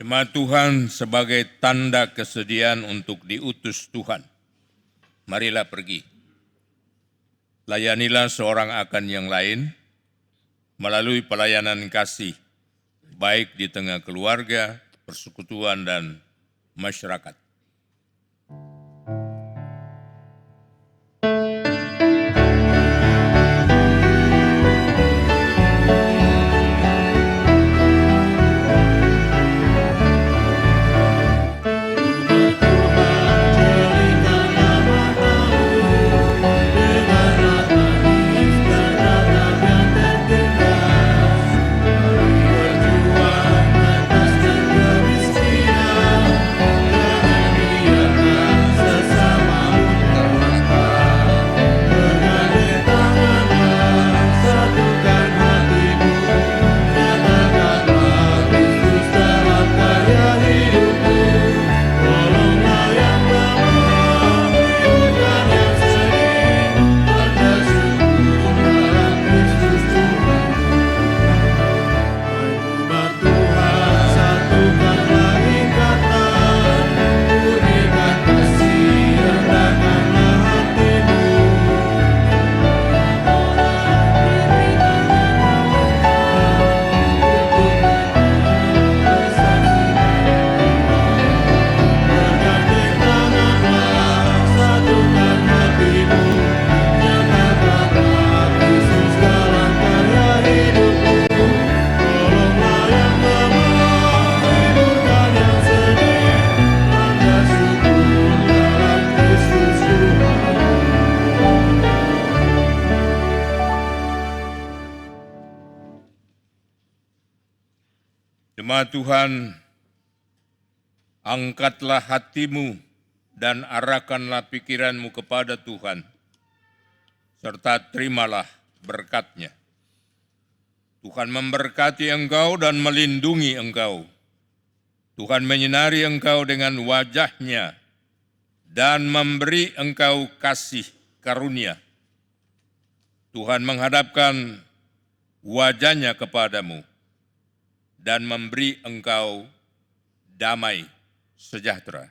Speaker 2: Jemaat Tuhan, sebagai tanda kesediaan untuk diutus Tuhan, marilah pergi. Layanilah seorang akan yang lain melalui pelayanan kasih, baik di tengah keluarga, persekutuan, dan masyarakat. Jemaat Tuhan, angkatlah hatimu dan arahkanlah pikiranmu kepada Tuhan, serta terimalah berkat-Nya. Tuhan memberkati engkau dan melindungi engkau. Tuhan menyinari engkau dengan wajah-Nya dan memberi engkau kasih karunia. Tuhan menghadapkan wajah-Nya kepadamu dan memberi engkau damai sejahtera.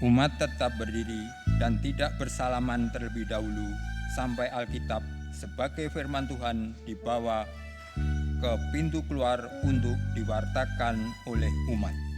Speaker 6: Umat tetap berdiri dan tidak bersalaman terlebih dahulu sampai Alkitab sebagai firman Tuhan dibawa ke pintu keluar untuk diwartakan oleh umat.